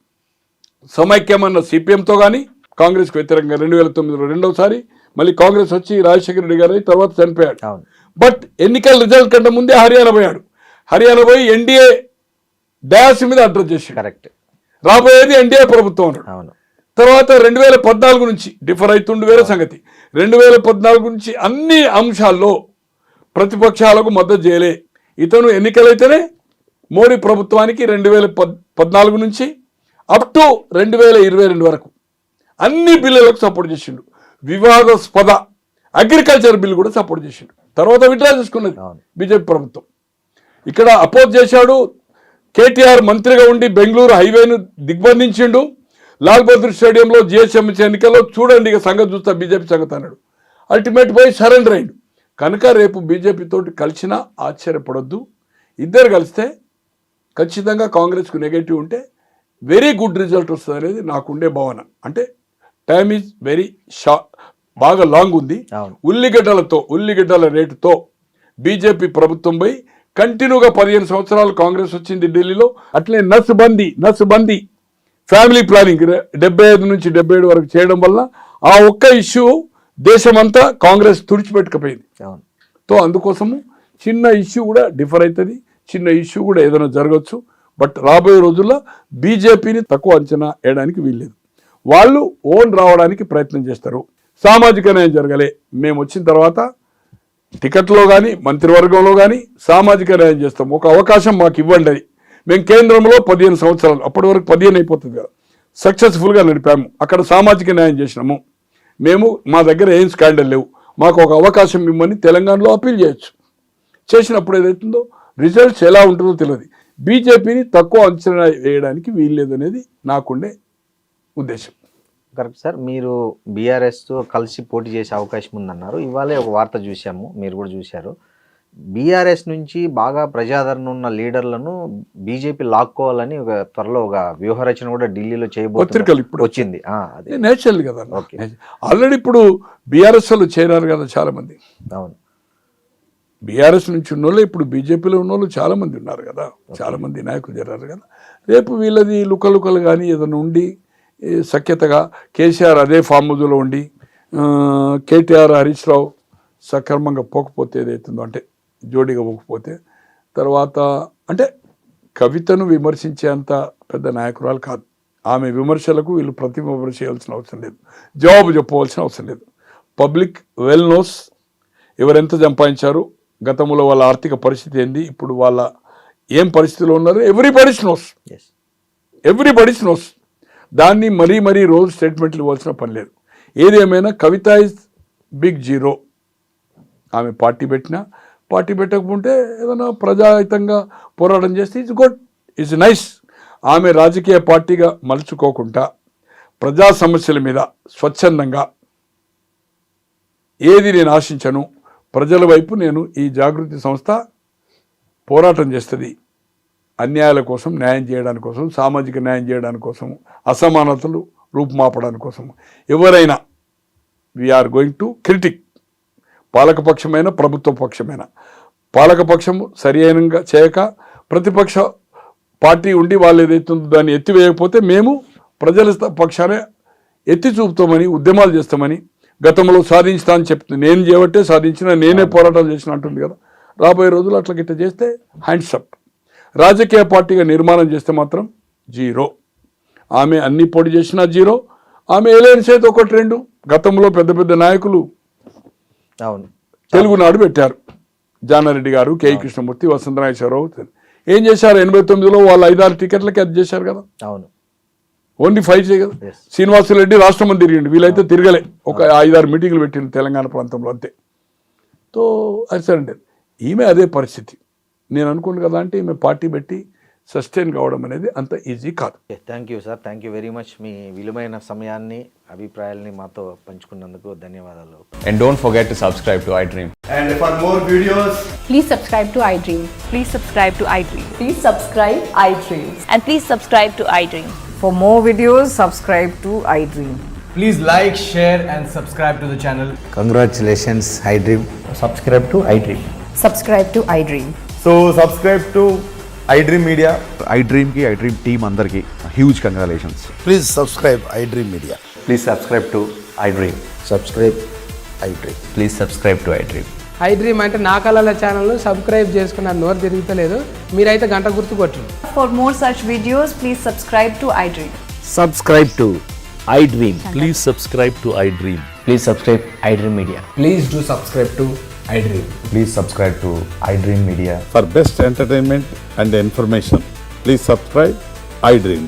సమైక్యమన్న సిపిఎంతో కానీ కాంగ్రెస్కి వ్యతిరేకంగా 2009లో రెండోసారి మళ్ళీ కాంగ్రెస్ వచ్చి రాజశేఖర రెడ్డి గారు తర్వాత చనిపోయాడు. బట్ ఎన్నికల రిజల్ట్ కంటే ముందే హర్యానా పోయాడు. హర్యానా పోయి ఎన్డీఏ డయాస్ మీద అడ్రస్ చేశాడు. కరెక్ట్, రాబోయేది ఎన్డీఏ ప్రభుత్వం అన్నాడు. తర్వాత 2014 నుంచి డిఫర్ అవుతుండే వేరే సంగతి. 2014 నుంచి అన్ని అంశాల్లో ప్రతిపక్షాలకు మద్దతు చేయలే. ఇతను ఎన్నికలైతేనే మోడీ ప్రభుత్వానికి 2014 నుంచి అప్ టు 2022 వరకు అన్ని బిల్లులకు సపోర్ట్ చేసిండు. వివాదాస్పద అగ్రికల్చర్ బిల్ కూడా సపోర్ట్ చేసిండు. తర్వాత విడ్రా చేసుకున్నది బీజేపీ ప్రభుత్వం. ఇక్కడ అపోజ్ చేశాడు. కేటీఆర్ మంత్రిగా ఉండి బెంగళూరు హైవేను దిగ్బంధించిండు. లాల్ బహదూర్ స్టేడియంలో జిహెచ్ఎంసీ ఎన్నికల్లో చూడండి ఇక సంగతి చూస్తా బీజేపీ సంగతి అన్నాడు. అల్టిమేట్ పోయి సరెండర్ అయ్యిండు. కనుక రేపు బీజేపీ తోటి కలిసినా ఆశ్చర్యపడొద్దు. ఇద్దరు కలిస్తే ఖచ్చితంగా కాంగ్రెస్కు నెగటివ్ ఉంటే వెరీ గుడ్ రిజల్ట్ వస్తుంది అనేది నాకుండే భావన. అంటే టైమ్ ఈజ్ వెరీ బాగా లాంగ్ ఉంది. ఉల్లిగడ్డల రేటుతో బీజేపీ ప్రభుత్వం పోయి కంటిన్యూగా 15 సంవత్సరాలు కాంగ్రెస్ వచ్చింది ఢిల్లీలో. అట్లే నస్బందీ ఫ్యామిలీ ప్లానింగ్ 75 నుంచి 77 వరకు చేయడం వల్ల ఆ ఒక్క ఇష్యూ దేశమంతా కాంగ్రెస్ తుడిచిపెట్టుకుపోయింది. సో అందుకోసము చిన్న ఇష్యూ కూడా డిఫర్ అవుతుంది, చిన్న ఇష్యూ కూడా ఏదైనా జరగచ్చు. బట్ రాబోయే రోజుల్లో బీజేపీని తక్కువ అంచనా వేయడానికి వీల్లేదు. వాళ్ళు ఓన్ రావడానికి ప్రయత్నం చేస్తారు. సామాజిక న్యాయం జరగలే. మేము వచ్చిన తర్వాత టికెట్లో కానీ మంత్రివర్గంలో కానీ సామాజిక న్యాయం చేస్తాం. ఒక అవకాశం మాకు ఇవ్వండి అని మేము కేంద్రంలో 15 సంవత్సరాలు, అప్పటి వరకు 15 అయిపోతుంది కదా, సక్సెస్ఫుల్గా నడిపాము. అక్కడ సామాజిక న్యాయం చేసినాము. మేము మా దగ్గర ఏం స్కాండల్ లేవు, మాకు ఒక అవకాశం ఇవ్వమని తెలంగాణలో అప్పీల్ చేయొచ్చు. చేసినప్పుడు ఏదైతుందో రిజల్ట్స్ ఎలా ఉంటుందో తెలియదు. బీజేపీని తక్కువ అంచనా వేయడానికి వీల్లేదనేది నాకుండే ఉద్దేశం. Correct sir. మీరు బీఆర్ఎస్తో కలిసి పోటీ చేసే అవకాశం ఉందన్నారు. ఇవాళే ఒక వార్త చూసాము, మీరు కూడా చూశారు. బీఆర్ఎస్ నుంచి బాగా ప్రజాదరణ ఉన్న లీడర్లను బీజేపీ లాక్కోవాలని ఒక త్వరలో ఒక వ్యూహరచన కూడా ఢిల్లీలో చేయబోతున్నారు. ఇప్పుడు వచ్చింది నేచురల్ కదా. ఆల్రెడీ ఇప్పుడు బీఆర్ఎస్ వాళ్ళు చేరారు కదా చాలా మంది. అవును, బీఆర్ఎస్ నుంచి ఉన్నోళ్ళు ఇప్పుడు బీజేపీలో ఉన్నోళ్ళు చాలా మంది ఉన్నారు కదా, చాలా మంది నాయకులు చేరారు కదా. రేపు వీళ్ళది లుకలుకలు కానీ ఏదైనా ఉండి సఖ్యతగా కేసీఆర్ అదే ఫామ్ హౌస్లో ఉండి కేటీఆర్ హరీష్ రావు సక్రమంగా పోకపోతే ఏదైతుందో అంటే జోడీగా పోకపోతే తర్వాత అంటే కవితను విమర్శించేంత పెద్ద నాయకురాలు కాదు. ఆమె విమర్శలకు వీళ్ళు ప్రతి విమర్శ చేయాల్సిన అవసరం లేదు, జవాబు చెప్పవలసిన అవసరం లేదు. పబ్లిక్ వెల్ నోస్ ఎవరెంత సంపాదించారు, గతంలో వాళ్ళ ఆర్థిక పరిస్థితి ఏంది, ఇప్పుడు వాళ్ళ ఏం పరిస్థితిలో ఉన్నారు ఎవ్రీబడి నోస్. దాన్ని మరీ రోజు స్టేట్మెంట్లు ఇవ్వాల్సిన పని లేదు. ఏది ఏమైనా కవిత ఇస్ బిగ్ జీరో. ఆమె పార్టీ పెట్టకపోతే ఏదైనా ప్రజాహితంగా పోరాటం చేస్తే ఇట్స్ గుడ్, ఇట్స్ నైస్. ఆమె రాజకీయ పార్టీగా మలుచుకోకుండా ప్రజా సమస్యల మీద స్వచ్ఛందంగా ఏది నేను ఆశించను, ప్రజల వైపు నేను ఈ జాగృతి సంస్థ పోరాటం చేస్తుంది. అన్యాయాల కోసం, న్యాయం చేయడానికి కోసం, సామాజిక న్యాయం చేయడానికి కోసం, అసమానతలు రూపుమాపడానికి కోసం. ఎవరైనా వీఆర్ గోయింగ్ టు క్రిటిక్, పాలకపక్షమైన ప్రభుత్వ పక్షమైన. పాలకపక్షము సరి అయినంగా చేయక ప్రతిపక్ష పార్టీ ఉండి వాళ్ళు ఏదైతుందో దాన్ని ఎత్తివేయకపోతే మేము ప్రజల పక్షానే ఎత్తి చూపుతామని, ఉద్యమాలు చేస్తామని, గతంలో సాధించుతా అని చెప్తుంది. నేను చేయబట్టే సాధించిన, నేనే పోరాటాలు చేసిన అంటుంది కదా. రాబోయే రోజులు అట్లా గిట్ట చేస్తే హ్యాండ్స్ అప్. రాజకీయ పార్టీగా నిర్మాణం చేస్తే మాత్రం జీరో. ఆమె అన్ని పోటీ చేసినా జీరో. ఆమె ఎలయన్స్ అయితే 1-2 గతంలో పెద్ద నాయకులు అవును తెలుగునాడు పెట్టారు. జానారెడ్డి గారు, కేఈ కృష్ణమూర్తి, వసంతనాగేశ్వరరావు ఏం చేశారు? 89లో వాళ్ళు 5-6 టికెట్లకి అది చేశారు కదా. అవును ఓన్లీ 5 చేయ కదా. శ్రీనివాసరెడ్డి రాష్ట్రం తిరిగిండు, వీళ్ళైతే తిరగలే. ఒక 5-6 మీటింగ్లు పెట్టిండు తెలంగాణ ప్రాంతంలో అంతే. తో అది సరే, ఈమె అదే పరిస్థితి. నేను అనుకోను కదా అంటే ఈమె పార్టీ పెట్టి సస్టైన్ కావడం అనేది అంత ఈజీ కాదు. Thank you sir, thank you very much. మీ విలువైన సమయాన్ని, అభిప్రాయాల్ని మాతో పంచుకున్నందుకు ధన్యవాదాలు. And don't forget to subscribe to iDream. And for more videos, Please subscribe to iDream. Please subscribe to iDream. Please subscribe iDream. And please subscribe to iDream. For more videos, subscribe to iDream. please like, share and subscribe to the channel. Congratulations, iDream. Subscribe to iDream. Subscribe to iDream. So subscribe to iDream Media. iDream ki iDream team andarki huge congratulations. Please subscribe iDream Media. Please subscribe to iDream. Subscribe iDream. Please subscribe to iDream. iDream అంటే నా కళల channel subscribe చేసుకున్న నోరు తిరుగుతలేదు, మీరైతే గంట గుర్తు కొట్టండి. For more such videos, please subscribe to iDream. Subscribe to iDream. Please subscribe to iDream. Please subscribe iDream Media. Please do subscribe to iDream. Please subscribe to iDream Media. For best entertainment and information, please subscribe iDream.